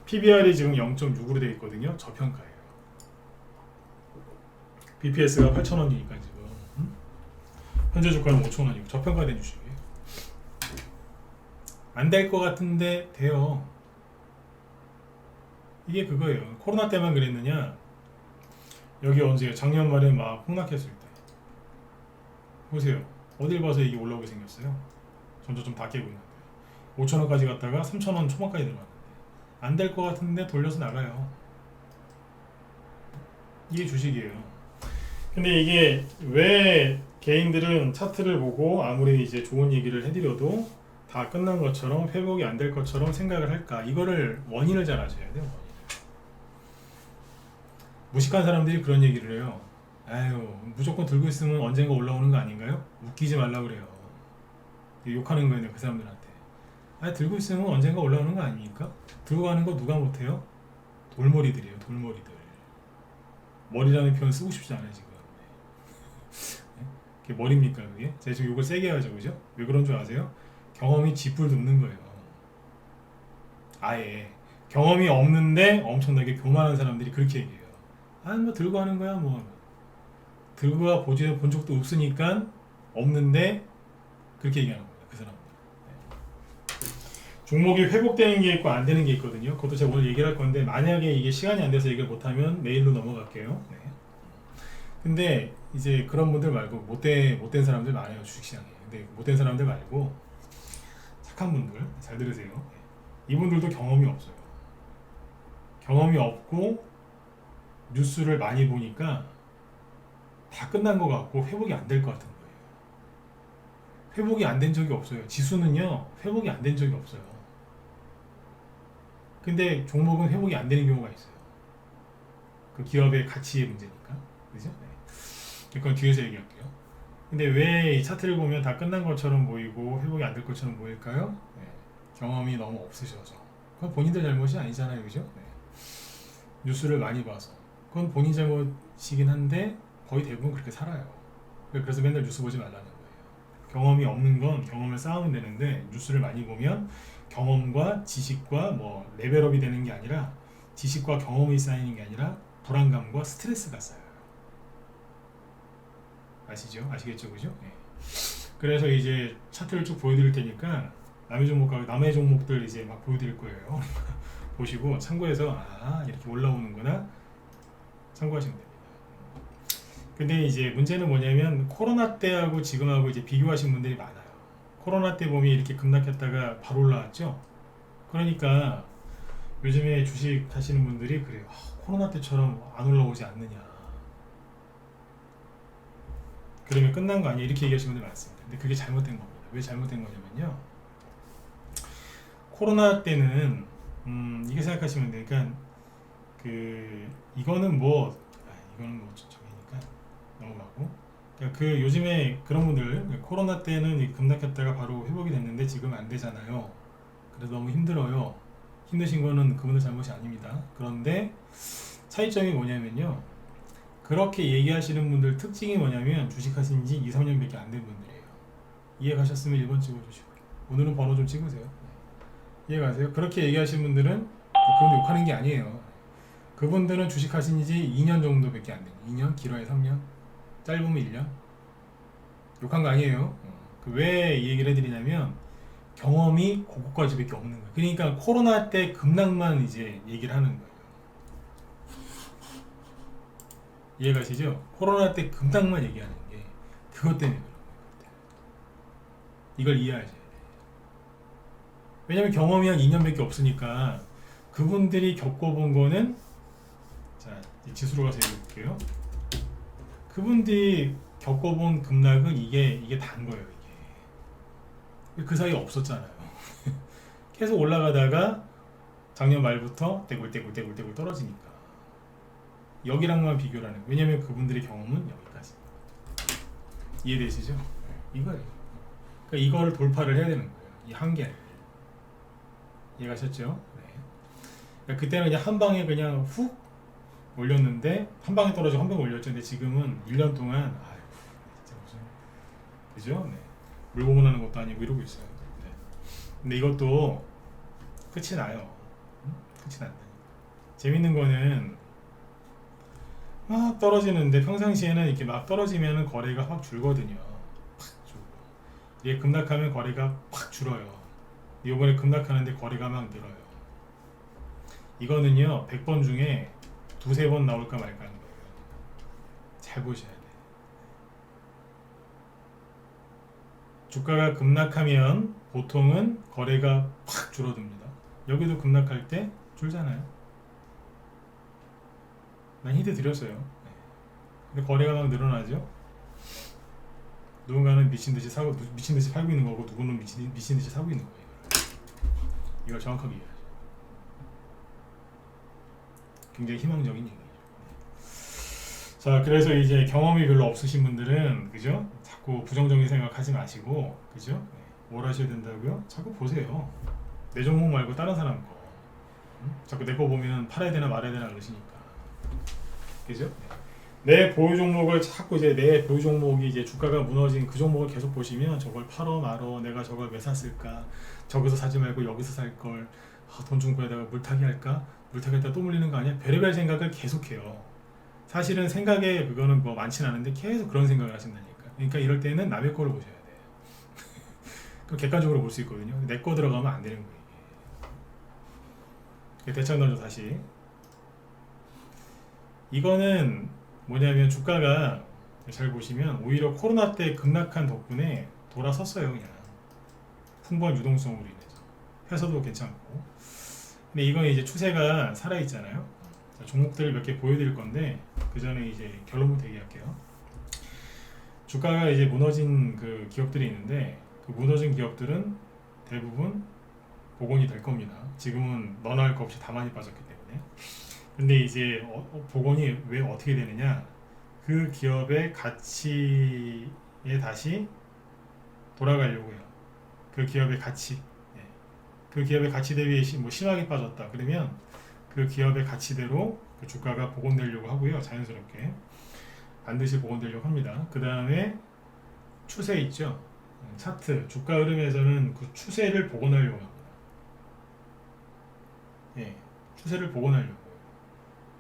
PBR이 지금 0.6으로 되어 있거든요. 저평가예요. BPS가 8,000원이니까 지금 현재 주가는 5,000원이고 저평가된 주식이에요. 안 될 것 같은데 돼요. 이게 그거예요. 코로나 때만 그랬느냐? 여기 언제 작년 말에 막 폭락했을 때 보세요. 어딜 봐서 이게 올라오게 생겼어요. 전저점 다 깨고 있는 거예요. 5,000원까지 갔다가 3,000원 초반까지 들어갔는데 안 될 것 같은데 돌려서 나가요. 이게 주식이에요. 근데 이게 왜 개인들은 차트를 보고 아무리 이제 좋은 얘기를 해드려도 다 끝난 것처럼 회복이 안 될 것처럼 생각을 할까? 이거를 원인을 잘 아셔야 돼요. 원인을. 무식한 사람들이 그런 얘기를 해요. 아유 무조건 들고 있으면 언젠가 올라오는 거 아닌가요? 웃기지 말라 그래요. 욕하는 거예요 그 사람들한테. 아 들고 있으면 언젠가 올라오는 거 아닙니까? 들고 가는 거 누가 못해요? 돌머리들이에요 돌머리들. 머리라는 표현 쓰고 싶지 않아요 지금. 네? 그게 머리입니까 그게? 제가 지금 욕을 세게 하죠 그죠? 왜 그런 줄 아세요? 경험이 쥐뿔 돋는 거예요. 아예 경험이 없는데 엄청나게 교만한 사람들이 그렇게 얘기해요. 아, 뭐 들고 하는 거야, 뭐 들고 본 적도 없으니까 없는데 그렇게 얘기하는 겁니다. 그 사람. 종목이 회복되는 게 있고 안 되는 게 있거든요. 그것도 제가 오늘 얘기를 할 건데 만약에 이게 시간이 안 돼서 얘기를 못하면 내일로 넘어갈게요. 네. 근데 이제 그런 분들 말고 못된 사람들 많아요, 주식시장에. 근데 못된 사람들 말고 착한 분들 잘 들으세요. 이분들도 경험이 없어요. 경험이 없고 뉴스를 많이 보니까 다 끝난 것 같고 회복이 안 될 것 같은 거예요. 회복이 안 된 적이 없어요. 지수는요, 회복이 안 된 적이 없어요. 근데 종목은 회복이 안 되는 경우가 있어요. 그 기업의 가치의 문제니까. 그죠? 네. 이건 뒤에서 얘기할게요. 근데 왜 이 차트를 보면 다 끝난 것처럼 보이고 회복이 안 될 것처럼 보일까요? 네. 경험이 너무 없으셔서. 그건 본인들 잘못이 아니잖아요. 그죠? 네. 뉴스를 많이 봐서. 그건 본인 잘못이긴 한데 거의 대부분 그렇게 살아요. 그래서 맨날 뉴스 보지 말라는 거예요. 경험이 없는 건 경험을 쌓으면 되는데 뉴스를 많이 보면 경험과 지식과 뭐 레벨업이 되는 게 아니라 지식과 경험이 쌓이는 게 아니라 불안감과 스트레스가 쌓여요. 아시죠? 아시겠죠? 그죠? 네. 그래서 이제 차트를 쭉 보여드릴 테니까 남의 종목들 이제 막 보여드릴 거예요. 보시고 참고해서 아 이렇게 올라오는구나 참고하시면 됩니다. 근데 이제 문제는 뭐냐면 코로나 때하고 지금하고 이제 비교하신 분들이 많아요. 코로나 때 보면 이렇게 급락했다가 바로 올라왔죠. 그러니까 요즘에 주식 하시는 분들이 그래요. 아, 코로나 때처럼 안 올라오지 않느냐. 그러면 끝난 거 아니야 이렇게 얘기하시는 분들이 많습니다. 근데 그게 잘못된 겁니다. 왜 잘못된 거냐면요. 코로나 때는 이게 생각하시면 돼요. 그러니까 이거는 뭐 저기니까 넘어가고. 그러니까 요즘에 그런 분들 코로나 때는 급락했다가 바로 회복이 됐는데 지금 안 되잖아요. 그래서 너무 힘들어요. 힘드신 거는 그분들 잘못이 아닙니다. 그런데 차이점이 뭐냐면요. 그렇게 얘기하시는 분들 특징이 뭐냐면 주식하신 지 2, 3년밖에 안 된 분들이에요. 이해 가셨으면 1번 찍어주시고요. 오늘은 번호 좀 찍으세요. 이해 가세요? 그렇게 얘기하시는 분들은 그분 욕하는 게 아니에요. 그분들은 주식하신 지 2년 정도밖에 안 돼요. 2년? 길어야 3년? 짧으면 1년? 욕한 거 아니에요. 왜 이 얘기를 해드리냐면 경험이 그것까지밖에 없는 거예요. 그러니까 코로나 때 급락만 이제 얘기를 하는 거예요. 이해가시죠? 코로나 때 급락만 얘기하는 게 그것 때문에 그런 거예요. 이걸 이해하셔야 돼요. 왜냐면 경험이 한 2년밖에 없으니까 그분들이 겪어본 거는 자 지수로 가서 얘기해볼게요. 그분들이 겪어본 급락은 이게 단 거예요. 이게 그 사이에 없었잖아요. 계속 올라가다가 작년 말부터 떼굴떼굴 떨어지니까 여기랑만 비교를 하는. 왜냐면 그분들의 경험은 여기까지. 이해되시죠? 이거예요. 그러니까 이거를 돌파를 해야 되는 거예요. 이 한계를. 이해가셨죠? 네. 그러니까 그때는 그냥 한 방에 그냥 훅 올렸는데 한 방에 떨어지고 한 방에 올렸죠. 근데 지금은 1년 동안 아유 진짜 무슨 그죠? 네. 물고문하는 것도 아니고 이러고 있어요. 네. 근데 이것도 끝이 나요. 끝이 난다. 재밌는 거는 막 떨어지는데 평상시에는 이렇게 막 떨어지면 거래가 확 줄거든요. 팍 줄고. 이게 급락하면 거래가 확 줄어요. 이번에 급락하는데 거래가 막 늘어요. 이거는요 100번 중에 두세 번 나올까 말까 하는 거예요. 잘 보셔야 돼요. 주가가 급락하면 보통은 거래가 확 줄어듭니다. 여기도 급락할 때 줄잖아요. 난 힌트 드렸어요. 근데 거래가 막 늘어나죠. 누군가는 미친듯이 팔고 있는 거고 누구는 미친듯이 사고 있는 거예요. 이걸 정확하게 이해하죠. 굉장히 희망적인 얘기죠. 자, 그래서 이제 경험이 별로 없으신 분들은 그죠? 자꾸 부정적인 생각하지 마시고 그죠? 뭘 하셔야 된다고요? 자꾸 보세요. 내 종목 말고 다른 사람 거. 자꾸 내 거 보면 팔아야 되나 말아야 되나 그러시니까. 그죠? 내 보유 종목을 자꾸 이제 내 보유 종목이 이제 주가가 무너진 그 종목을 계속 보시면 저걸 팔어 말어 내가 저걸 왜 샀을까? 저기서 사지 말고 여기서 살 걸. 돈 준 거에다가 물타기 할까? 물타기 했다 또 물리는 거 아니야? 별의별 생각을 계속해요. 사실은 생각에 그거는 뭐 많진 않은데 계속 그런 생각을 하신다니까. 그러니까 이럴 때는 남의 거를 보셔야 돼. 그 객관적으로 볼 수 있거든요. 내 거 들어가면 안 되는 거예요. 이게. 대창단조 다시. 이거는 뭐냐면 주가가 잘 보시면 오히려 코로나 때 급락한 덕분에 돌아섰어요. 그냥 풍부한 유동성으로 인해서 회사도 괜찮고. 근데 이건 이제 추세가 살아있잖아요. 자, 종목들을 몇 개 보여드릴 건데 그 전에 이제 결론부터 얘기할게요. 주가가 이제 무너진 그 기업들이 있는데 그 무너진 기업들은 대부분 복원이 될 겁니다. 지금은 너나 할 거 없이 다 많이 빠졌기 때문에. 근데 이제 복원이 왜 어떻게 되느냐? 그 기업의 가치에 다시 돌아가려고요. 그 기업의 가치. 네. 그 기업의 가치 대비 뭐 심하게 빠졌다. 그러면 그 기업의 가치대로 그 주가가 복원되려고 하고요. 자연스럽게 반드시 복원되려고 합니다. 그 다음에 추세 있죠. 차트, 주가 흐름에서는 그 추세를 복원하려고 합니다. 예, 추세를 복원하려고.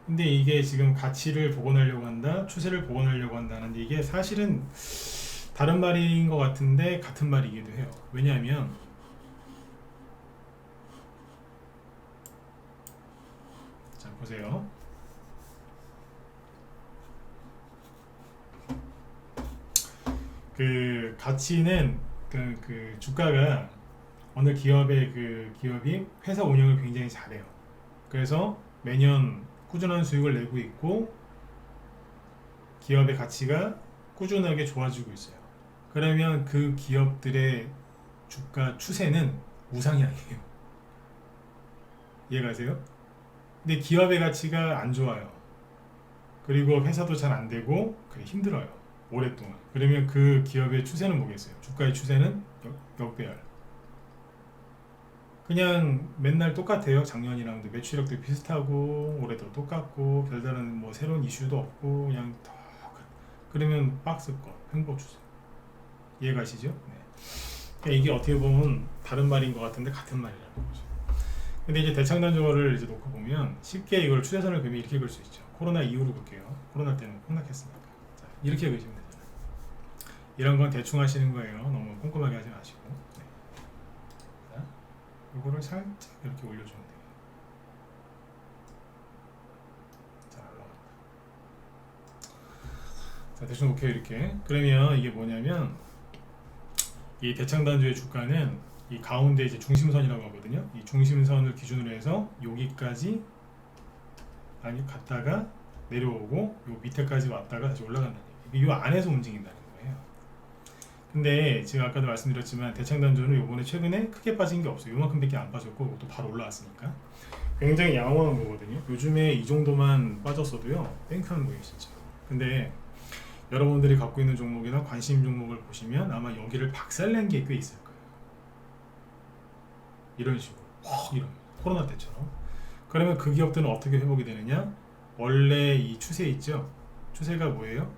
근데 이게 지금 가치를 복원하려고 한다, 추세를 복원하려고 한다는데 이게 사실은 다른 말인 것 같은데 같은 말이기도 해요. 왜냐하면 자 보세요. 그 가치는 그 주가가 어느 기업의 그 기업이 회사 운영을 굉장히 잘해요. 그래서 매년 꾸준한 수익을 내고 있고 기업의 가치가 꾸준하게 좋아지고 있어요. 그러면 그 기업들의 주가 추세는 우상이 아니에요. 이해가세요? 근데 기업의 가치가 안 좋아요. 그리고 회사도 잘 안 되고 그게 힘들어요. 오랫동안. 그러면 그 기업의 추세는 뭐겠어요? 주가의 추세는 역배열. 그냥 맨날 똑같아요. 작년이랑도 매출액도 비슷하고 올해도 똑같고 별다른 뭐 새로운 이슈도 없고 그냥 그러면 박스권 횡보 추세. 이해가시죠? 네. 그러니까 이게 어떻게 보면 다른 말인 것 같은데 같은 말이라는 거죠. 근데 이제 대창단조를 이제 놓고 보면 쉽게 이걸 추세선을 그리면 이렇게 그릴 수 있죠. 코로나 이후로 볼게요. 코로나 때는 폭락했으니까. 자, 이렇게 그리시면 되잖아요. 이런 건 대충 하시는 거예요. 너무 꼼꼼하게 하지 마시고. 네. 자, 이거를 살짝 이렇게 올려주면 돼요. 자, 올라간다. 자, 대충 오케이 이렇게. 그러면 이게 뭐냐면 이 대창단조의 주가는 이 가운데 이제 중심선이라고 하거든요. 이 중심선을 기준으로 해서 여기까지 아니 갔다가 내려오고 요 밑에까지 왔다가 다시 올라간다는 얘기예요. 이 안에서 움직인다는 거예요. 근데 제가 아까도 말씀드렸지만 대창단조는 요번에 최근에 크게 빠진 게 없어요. 요만큼밖에 안 빠졌고 또 바로 올라왔으니까 굉장히 양호한 거거든요. 요즘에 이 정도만 빠졌어도요 뺑크한 거예요 진짜. 근데 여러분들이 갖고 있는 종목이나 관심 종목을 보시면 아마 여기를 박살낸 게 꽤 있을 거예요. 이런 식으로 이런 코로나 때처럼. 그러면 그 기업들은 어떻게 회복이 되느냐? 원래 이 추세 있죠? 추세가 뭐예요?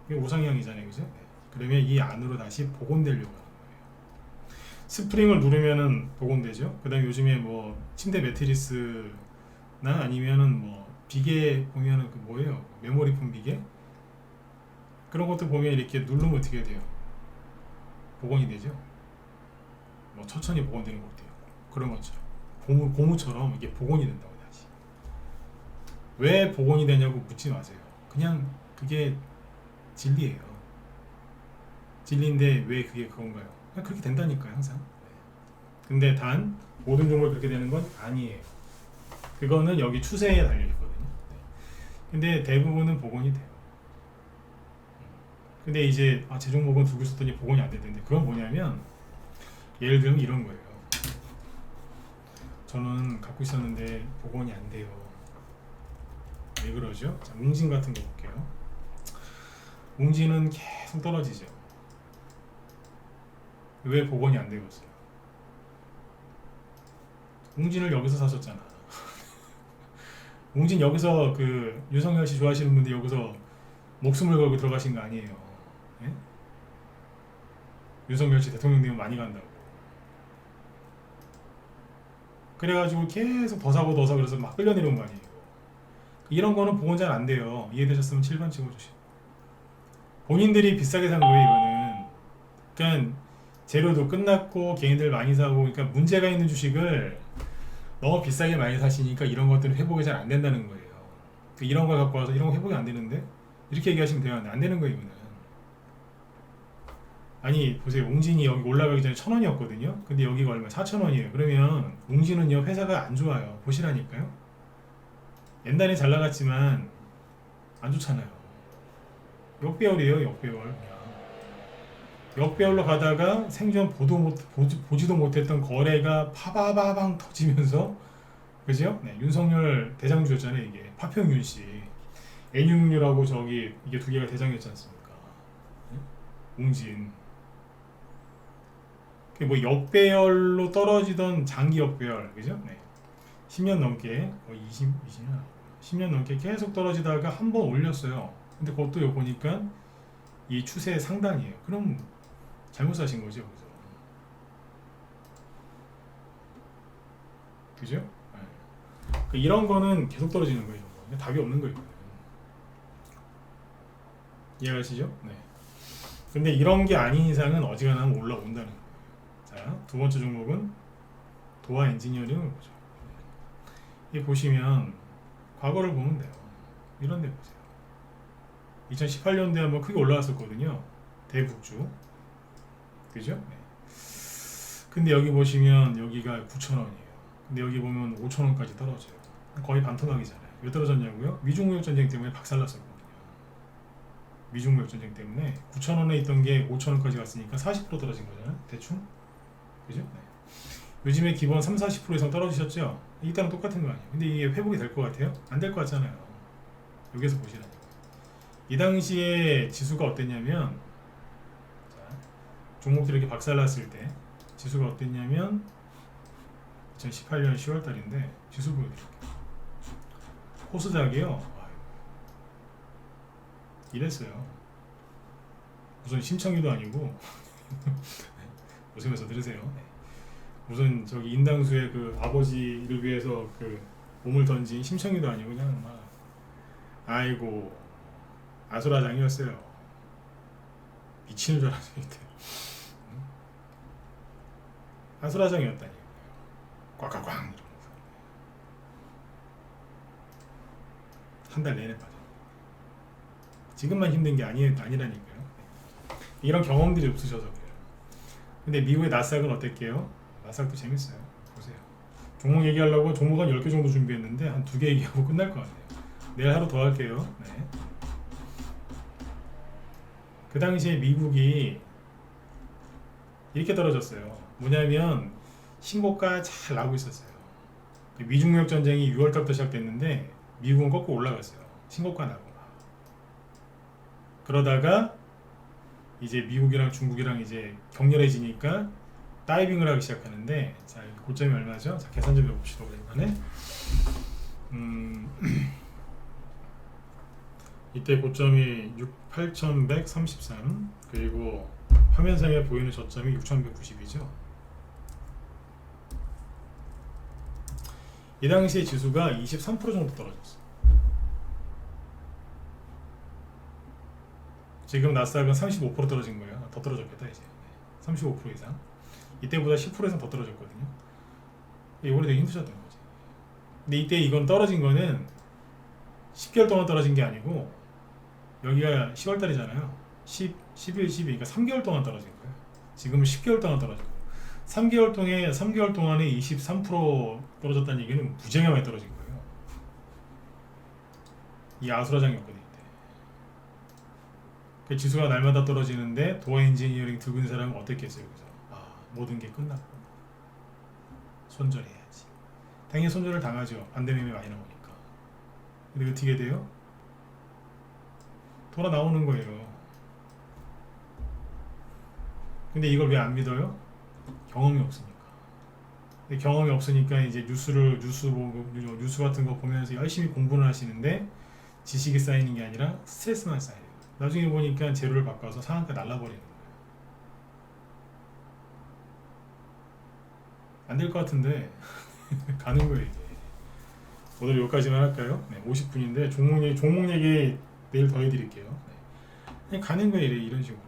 이게 우상향이잖아요, 그죠? 네. 그러면 이 안으로 다시 복원되려고 하는 거예요. 스프링을 누르면은 복원되죠. 그 다음에 요즘에 뭐 침대 매트리스나 아니면은 뭐 비계 보면은 그 뭐예요? 메모리 폼 비계? 그런 것도 보면 이렇게 누르면 어떻게 돼요? 복원이 되죠. 뭐 천천히 복원되는 것도 있고 그런 것처럼 고무처럼 이게 복원이 된다고 다시. 왜 복원이 되냐고 묻지 마세요. 그냥 그게 진리예요. 진리인데 왜 그게 그건가요? 그냥 그렇게 된다니까요 항상. 근데 단 모든 종목이 그렇게 되는 건 아니에요. 그거는 여기 추세에 달려있거든요. 근데 대부분은 복원이 돼요. 근데 이제 제 종목은 두고 있었더니 복원이 안 되는데 그건 뭐냐면 예를 들면 이런 거예요. 저는 갖고 있었는데 복원이 안 돼요. 왜 그러죠? 자, 웅진 같은 거 볼게요. 웅진은 계속 떨어지죠. 왜 복원이 안 되고 있어요? 웅진을 여기서 사셨잖아. 웅진 여기서 그 윤석열 씨 좋아하시는 분들 여기서 목숨을 걸고 들어가신 거 아니에요. 예? 윤석열 씨 대통령 되면 많이 간다고. 그래가지고 계속 더 사고 더 사고 그래서 막 끌려내려온 거 아니에요. 이런 거는 보건 잘 안 돼요. 이해되셨으면 7번 찍어주시고. 본인들이 비싸게 산 거예요, 이거는. 그러니까 재료도 끝났고 개인들 많이 사고, 그러니까 문제가 있는 주식을 너무 비싸게 많이 사시니까 이런 것들은 회복이 잘 안 된다는 거예요. 이런 걸 갖고 와서 이런 거 회복이 안 되는데 이렇게 얘기하시면 돼요. 안 되는 거예요, 이거는. 아니 보세요, 웅진이 여기 올라가기 전에 1,000원이었거든요. 근데 여기가 얼마? 4,000원이에요. 그러면 웅진은요 회사가 안 좋아요. 보시라니까요. 옛날에 잘 나갔지만 안 좋잖아요. 역배열이에요, 역배열. 그냥 역배열로 가다가 생전 보지도 못했던 거래가 파바바방 터지면서, 그죠? 네, 윤석열 대장주였잖아요. 이게 파평윤 씨, N66하고 저기 이게 두 개가 대장이었지 않습니까? 네? 웅진. 뭐 역배열로 떨어지던 장기 역배열, 그죠? 네. 10년 넘게, 거의 20년, 10년 넘게 계속 떨어지다가 한 번 올렸어요. 근데 그것도 요 보니까 이 추세 상단이에요. 그럼 잘못 사신 거죠, 그죠? 그죠? 네. 이런 거는 계속 떨어지는 거예요. 답이 없는 거예요. 이해하시죠? 네. 근데 이런 게 아닌 이상은 어지간하면 올라온다는 거예요. 자, 두 번째 종목은 도화 엔지니어링을 보죠. 이 보시면 과거를 보면 돼요. 이런 데 보세요. 2018년도에 한번 크게 올라왔었거든요. 대북주. 그죠? 네. 근데 여기 보시면 여기가 9,000원이에요. 근데 여기 보면 5,000원까지 떨어져요. 거의 반토막이잖아요. 왜 떨어졌냐고요? 미중무역전쟁 때문에 박살났었거든요. 미중무역전쟁 때문에 9,000원에 있던 게 5,000원까지 갔으니까 40% 떨어진 거잖아요. 대충. 그죠? 네. 요즘에 기본 30-40% 이상 떨어지셨죠? 이때랑 똑같은 거 아니에요. 근데 이게 회복이 될 것 같아요? 안 될 것 같잖아요. 여기서 보시라니까. 이 당시에 지수가 어땠냐면, 자, 종목들이 이렇게 박살났을 때 지수가 어땠냐면 2018년 10월 달인데 지수 보여드릴게요. 코스닥이요. 이랬어요. 무슨 심청이도 아니고 웃으면서 들으세요. 네. 무슨 저기 인당수의 그 아버지를 위해서 그 몸을 던진 심청이도 아니고 그냥 막 아이고 아수라장이었어요. 미치는 줄 알았어요. 이때. 아수라장이었다니. 꽉꽉꽉 이러면서 한 달 내내 빠져. 지금만 힘든 게 아니라니까요. 이런 경험들이 없으셔서 그래요. 근데 미국의 나스닥은 어땠게요? 나스닥도 재밌어요. 보세요. 종목 얘기하려고 종목 한 10개 정도 준비했는데 한 2개 얘기하고 끝날 것 같아요. 내일 하루 더 할게요. 네. 그 당시에 미국이 이렇게 떨어졌어요. 뭐냐면 신고가 잘 나오고 있었어요. 미중무역 전쟁이 6월달부터 시작됐는데 미국은 거꾸로 올라갔어요. 신고가 나고. 그러다가 이제 미국이랑 중국이랑 이제 격렬해지니까 다이빙을 하기 시작하는데, 자 고점이 얼마죠? 자 계산 좀 해봅시다. 오랜만에. 이때 고점이 8,133, 그리고 화면상에 보이는 저점이 6,190이죠. 이 당시에 지수가 23% 정도 떨어졌어. 지금 나스닥은 35% 떨어진 거예요. 더 떨어졌겠다 이제. 35% 이상. 이때보다 10% 이상 더 떨어졌거든요. 이번에 되게 힘드셨던 거지. 근데 이때 이건 떨어진 거는 10개월 동안 떨어진 게 아니고, 여기가 10월 달이잖아요. 10, 11, 12, 그러니까 3개월 동안 떨어진 거예요. 지금은 10개월 동안 떨어지고, 3개월 동안에 23% 떨어졌다는 얘기는 무지하게 많이 떨어진 거예요. 이 아수라장이었거든요. 그 지수가 날마다 떨어지는데 도어 엔지니어링 들고 있는 사람은 어땠겠어요? 그죠? 모든 게 끝났고 손절해야지. 당연히 손절을 당하죠. 반대 매매 많이 나오니까. 근데 어떻게 돼요? 돌아 나오는 거예요. 근데 이걸 왜 안 믿어요? 경험이 없으니까. 근데 경험이 없으니까 이제 뉴스 같은 거 보면서 열심히 공부를 하시는데 지식이 쌓이는 게 아니라 스트레스만 쌓여요. 나중에 보니까 재료를 바꿔서 상한가 날라버리는 거예요. 안 될 것 같은데 가는 거예요 이게. 오늘 여기까지만 할까요? 네, 50분인데 종목 얘기 내일 더 해드릴게요. 네. 그냥 가는 거예요 이런 식으로.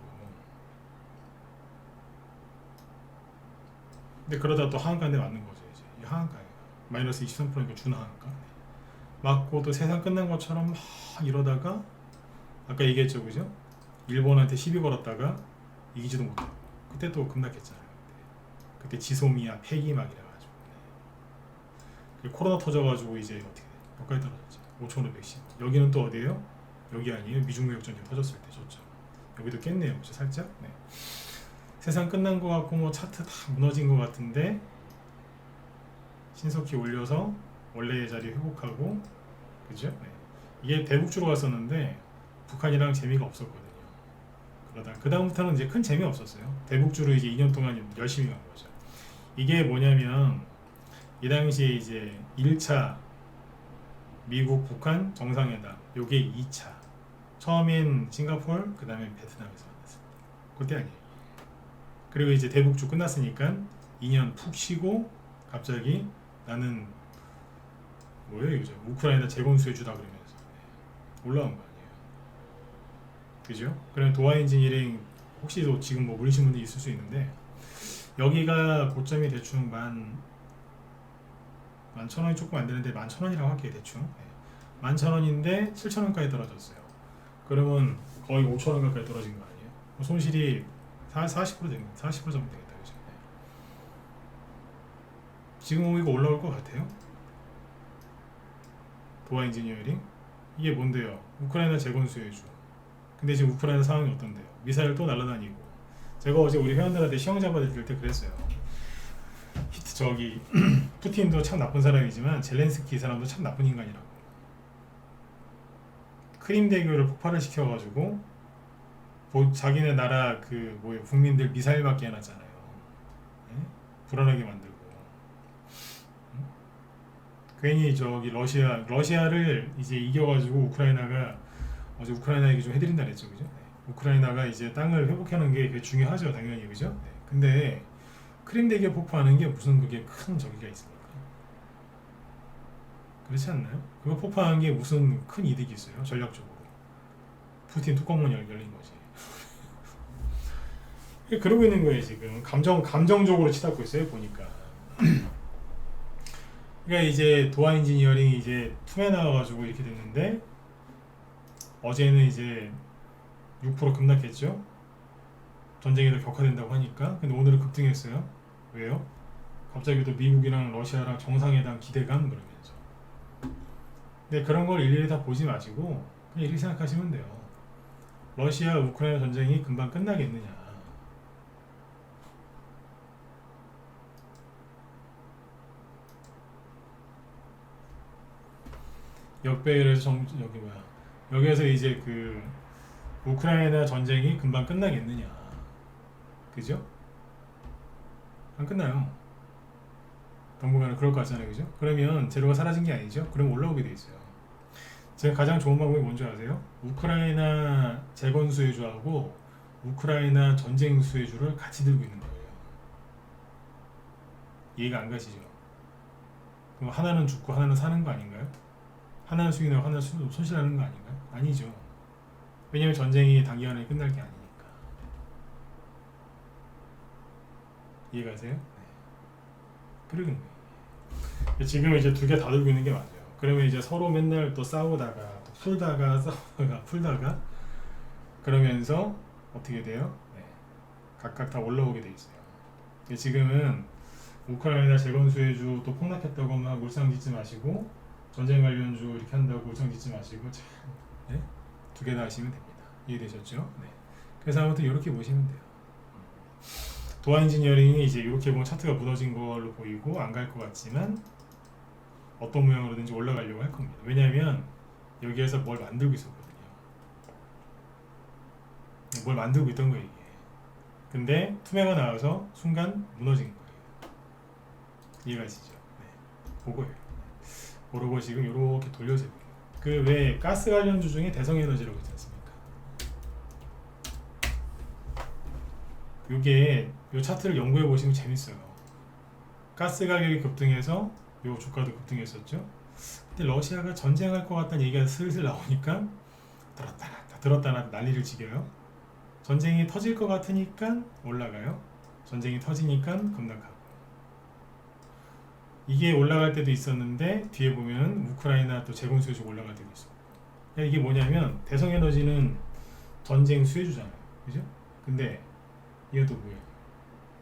근데 그러다 또 하한가인데 맞는 거죠 이제. 이 하한가예요. 마이너스 23%니까 준하한가. 네. 맞고 또 세상 끝난 것처럼 막 이러다가 아까 얘기했죠, 그죠? 일본한테 시비 걸었다가 이기지도 못하고 그때 또 급락했잖아요. 그때 지소미아 폐기막 이래가지고 네. 코로나 터져가지고 이제 어떻게 돼? 여기까지 떨어졌죠. 5,510. 여기는 또 어디예요? 여기 아니에요? 미중무역 전쟁 터졌을 때 졌죠. 여기도 깼네요, 그죠? 살짝. 네. 세상 끝난 것 같고 뭐 차트 다 무너진 것 같은데 신속히 올려서 원래의 자리 회복하고, 그죠? 네. 이게 대북주로 갔었는데 북한이랑 재미가 없었거든요. 그러다 그 다음부터는 이제 큰 재미 없었어요. 대북주로 이제 2년 동안 열심히 간 거죠. 이게 뭐냐면 이 당시에 이제 1차 미국 북한 정상회담, 요게 2차. 처음엔 싱가포르, 그 다음에 베트남에서 만났어요. 그때 아니에요. 그리고 이제 대북주 끝났으니까 2년 푹 쉬고 갑자기 나는 뭐예요 이거 우크라이나 재건수해주다 그러면서 올라온 거 아니에요. 그죠? 그럼 도하 엔지니어링 혹시 지금 뭐 모르시는 분들이 있을 수 있는데 여기가 고점이 대충 11,000원이 조금 안 되는데 11,000원이라고 할게요 대충. 네. 11,000원인데 7,000원까지 떨어졌어요. 그러면 거의 5,000원 가까이 떨어진 거 아니에요? 손실이 40% 됩니다. 40% 정도 되겠다, 그죠? 네. 지금 이거 올라올 것 같아요? 도하 엔지니어링? 이게 뭔데요? 우크라이나 재건수해주. 근데 지금 우크라이나 상황이 어떤데요? 미사일 또 날아다니고. 제가 어제 우리 회원들한테 시험 잡아드릴 때 그랬어요. 푸틴도 참 나쁜 사람이지만 젤렌스키 이 사람도 참 나쁜 인간이라고. 크림 대교를 폭발을 시켜가지고 자기네 나라 국민들 미사일 맞게 해놨잖아요. 네? 불안하게 만들고. 괜히 러시아를 이제 이겨가지고 우크라이나가 어제 우크라이나에게 좀 해드린다 그랬죠, 그죠? 네. 우크라이나가 이제 땅을 회복하는 게 중요하죠, 당연히, 그죠? 네. 근데 크림 대교 폭파하는 게 무슨 그게 큰 저기가 있습니까? 그렇지 않나요? 그거 폭파하는 게 무슨 큰 이득이 있어요, 전략적으로? 푸틴 뚜껑문 열린 거지. 그러고 있는 거예요 지금. 감정적으로 치닫고 있어요 보니까. 그러니까 이제 도하 엔지니어링이 이제 툼에 나와가지고 이렇게 됐는데 어제는 이제 6% 급락했죠. 전쟁이 더 격화된다고 하니까. 근데 오늘은 급등했어요. 왜요? 갑자기 또 미국이랑 러시아랑 정상회담 기대감 그러면서. 근데 그런 걸 일일이 다 보지 마시고 그냥 이렇게 생각하시면 돼요. 러시아 우크라이나 전쟁이 금방 끝나겠느냐. 역배열에서 여기에서 이제 우크라이나 전쟁이 금방 끝나겠느냐, 그죠? 안 끝나요. 당분간은 그럴 것 같잖아요, 그죠? 그러면 재료가 사라진 게 아니죠? 그럼 올라오게 돼 있어요. 제가 가장 좋은 방법이 뭔지 아세요? 우크라이나 재건 수혜주하고 우크라이나 전쟁 수혜주를 같이 들고 있는 거예요. 이해가 안 가시죠? 그럼 하나는 죽고 하나는 사는 거 아닌가요? 하나는 수익나고 하나는 손실하는 거 아닌가요? 아니죠. 왜냐면 전쟁이 단기간에 끝날 게 아니니까. 이해가세요? 네. 그러는 거예요. 지금 이제 두 개 다 들고 있는 게 맞아요. 그러면 이제 서로 맨날 또 싸우다가 또 풀다가 그러면서 어떻게 돼요? 네. 각각 다 올라오게 돼 있어요. 지금은 우크라이나 재건 수혜주 또 폭락했다고 막 물상 짓지 마시고 전쟁 관련주 이렇게 한다고 물상 짓지 마시고 참, 네? 두 개 다 하시면 됩니다. 이해되셨죠? 네. 그래서 아무튼 이렇게 보시면 돼요. 도하 엔지니어링이 이제 이렇게 보면 차트가 무너진 걸로 보이고 안 갈 것 같지만 어떤 모양으로든지 올라가려고 할 겁니다. 왜냐하면 여기에서 뭘 만들고 있었거든요. 뭘 만들고 있던 거예요 이게. 근데 투매가 나와서 순간 무너진 거예요. 이해가시죠? 네. 그거예요. 모르고 지금 이렇게 돌려서 왜 가스 관련주 중에 대성에너지라고 있지 않습니까? 요게 요 차트를 연구해 보시면 재밌어요. 가스 가격이 급등해서 요 주가도 급등했었죠. 근데 러시아가 전쟁할 것 같다는 얘기가 슬슬 나오니까 들었다 놨다 난리를 지겨요. 전쟁이 터질 것 같으니까 올라가요. 전쟁이 터지니까 급락하고. 이게 올라갈 때도 있었는데 뒤에 보면 우크라이나 또 재건 수요주가 올라갈 때도 있어요. 이게 뭐냐면 대성에너지는 전쟁 수혜주잖아요, 그죠? 근데 이게 또 뭐예요?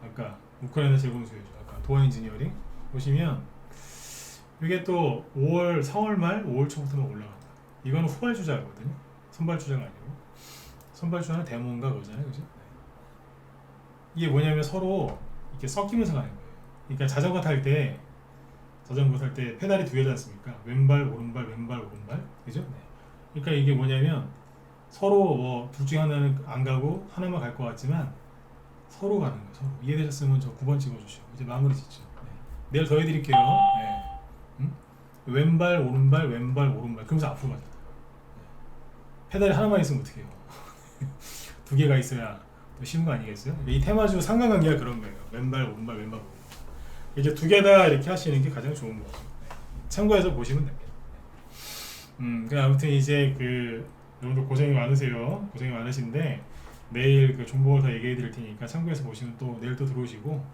아까 우크라이나 재건 수혜주, 아까 도어 엔지니어링 보시면 이게 또 5월, 4월 말, 5월 초부터는 올라간다. 이거는 후발주자거든요. 선발주자가 아니고 선발주자는 데모인가 그거잖아요, 그죠? 이게 뭐냐면 서로 이렇게 섞이면서 가는 거예요. 그러니까 자전거 탈 때 페달이 두 개지 않습니까? 왼발, 오른발, 왼발, 오른발, 그죠? 네. 그러니까 이게 뭐냐면 서로 뭐 둘 중에 하나는 안 가고 하나만 갈 것 같지만 서로 가는 거예요. 서로. 이해되셨으면 저 9번 찍어주시고 이제 마무리 짓죠. 네. 내일 더 해드릴게요. 네. 왼발, 오른발, 왼발, 오른발. 그러면서 앞으로 가잖아. 네. 페달이 하나만 있으면 어떡해요? 두 개가 있어야 또 쉬운 거 아니겠어요? 이 테마주 상관관계가 그런 거예요. 왼발, 오른발, 왼발, 오른발. 이제 두 개 다 이렇게 하시는 게 가장 좋은 거죠. 네. 참고해서 보시면 됩니다. 아무튼 이제 여러분들 고생이 많으세요. 고생이 많으신데 내일 종목을 더 얘기해 드릴 테니까 참고해서 보시면 또 내일 또 들어오시고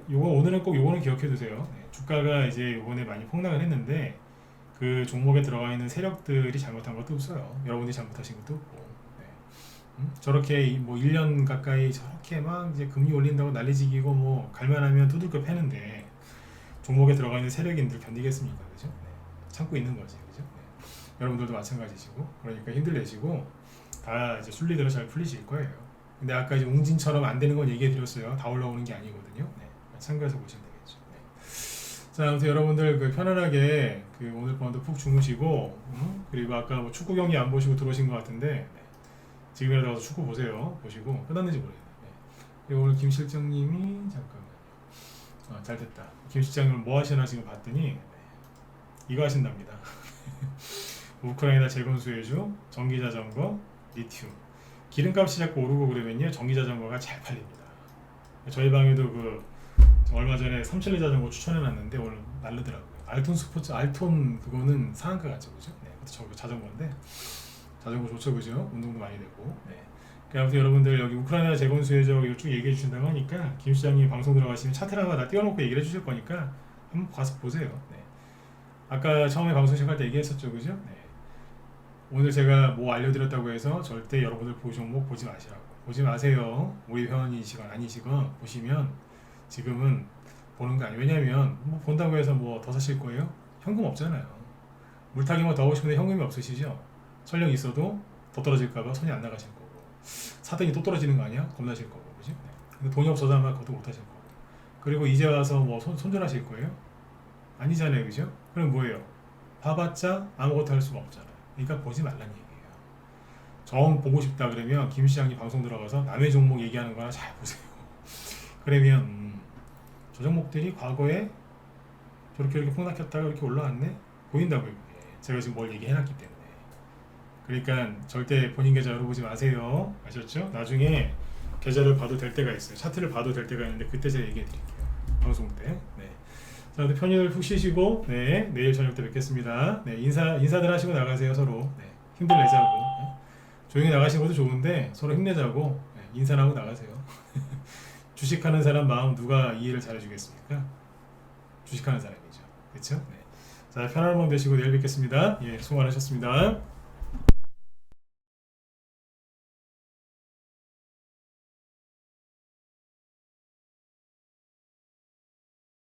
요거 오늘은 꼭 요거는 기억해 두세요. 네, 주가가 이제 요번에 많이 폭락을 했는데 그 종목에 들어가 있는 세력들이 잘못한 것도 없어요. 여러분들이 잘못하신 것도 없고. 네. 저렇게 뭐 1년 가까이 저렇게 막 이제 금리 올린다고 난리지기고 뭐 갈만하면 두들겨 패는데 종목에 들어가 있는 세력인들 견디겠습니까? 그죠? 네. 참고 있는 거지. 그죠? 네. 여러분들도 마찬가지시고 그러니까 힘들내시고 다 이제 순리대로 잘 풀리실 거예요. 근데 아까 이제 웅진처럼 안 되는 건 얘기해 드렸어요. 다 올라오는 게 아니거든요. 네. 참고해서 보시면 되겠죠. 네. 자, 아무튼 여러분들 편안하게 오늘 밤도 푹 주무시고 그리고 아까 뭐 축구 경기 안 보시고 들어오신 것 같은데 네. 지금이라도 와서 축구 보세요. 보시고 끝났는지 모르겠네. 네. 그리고 오늘 김 실장님이 잠깐만 잘 됐다. 김 실장님 뭐 하시나 지금 봤더니 네. 이거 하신답니다. 우크라이나 재건 수혜주, 전기자전거, 리튬. 기름값이 자꾸 오르고 그러면요 전기자전거가 잘 팔립니다. 저희 방에도 얼마 전에 3칠리 자전거 추천해놨는데 오늘 날르더라고요. 알톤 스포츠, 알톤 그거는 상한가 같죠, 그죠? 네, 그것도 자전거인데 자전거 좋죠, 그죠? 운동도 많이 되고. 네. 아무튼 여러분들 여기 우크라이나 재건 수혜주 이거 쭉 얘기해 주신다고 하니까 김 시장님 방송 들어가시면 차트를 하나 띄워놓고 얘기를 해주실 거니까 한번 가서 보세요. 네. 아까 처음에 방송 시작할 때 얘기했었죠, 그죠? 네. 오늘 제가 뭐 알려드렸다고 해서 절대 여러분들 종목 보지 마시라고. 보지 마세요. 우리 회원이시건 아니시건 보시면 지금은 보는 거 아니에요. 왜냐면 뭐 본다고 해서 뭐 더 사실 거예요? 현금 없잖아요. 물타기만 더 하고 싶은데 현금이 없으시죠? 설령 있어도 더 떨어질까봐 손이 안 나가실 거고 사더니 또 떨어지는 거 아니야? 겁나실 거고, 그죠? 네. 근데 돈이 없어서 아마 그것도 못 하실 거고. 그리고 이제 와서 뭐 손절하실 거예요? 아니잖아요, 그죠? 그럼 뭐예요? 봐봤자 아무것도 할 수가 없잖아요. 그러니까 보지 말라는 얘기예요. 정 보고 싶다 그러면 김 시장님 방송 들어가서 남의 종목 얘기하는 거나 잘 보세요. 그러면 저 종목들이 과거에 저렇게 이렇게 폭락했다가 이렇게 올라왔네? 보인다고요. 그게. 제가 지금 뭘 얘기해놨기 때문에. 그러니까 절대 본인 계좌 열어보지 마세요. 아셨죠? 나중에 계좌를 봐도 될 때가 있어요. 차트를 봐도 될 때가 있는데 그때 제가 얘기해드릴게요. 방송 때. 네. 자, 편히들 푹 쉬시고 네, 내일 저녁 때 뵙겠습니다. 네, 인사들 하시고 나가세요. 서로 네, 힘들내자고. 네. 조용히 나가시는 것도 좋은데 서로 힘내자고 네, 인사를 하고 나가세요. 주식하는 사람 마음 누가 이해를 잘해주겠습니까? 주식하는 사람이죠. 그렇죠? 네. 자, 편안한 밤 되시고 내일 뵙겠습니다. 예, 수고 많으셨습니다.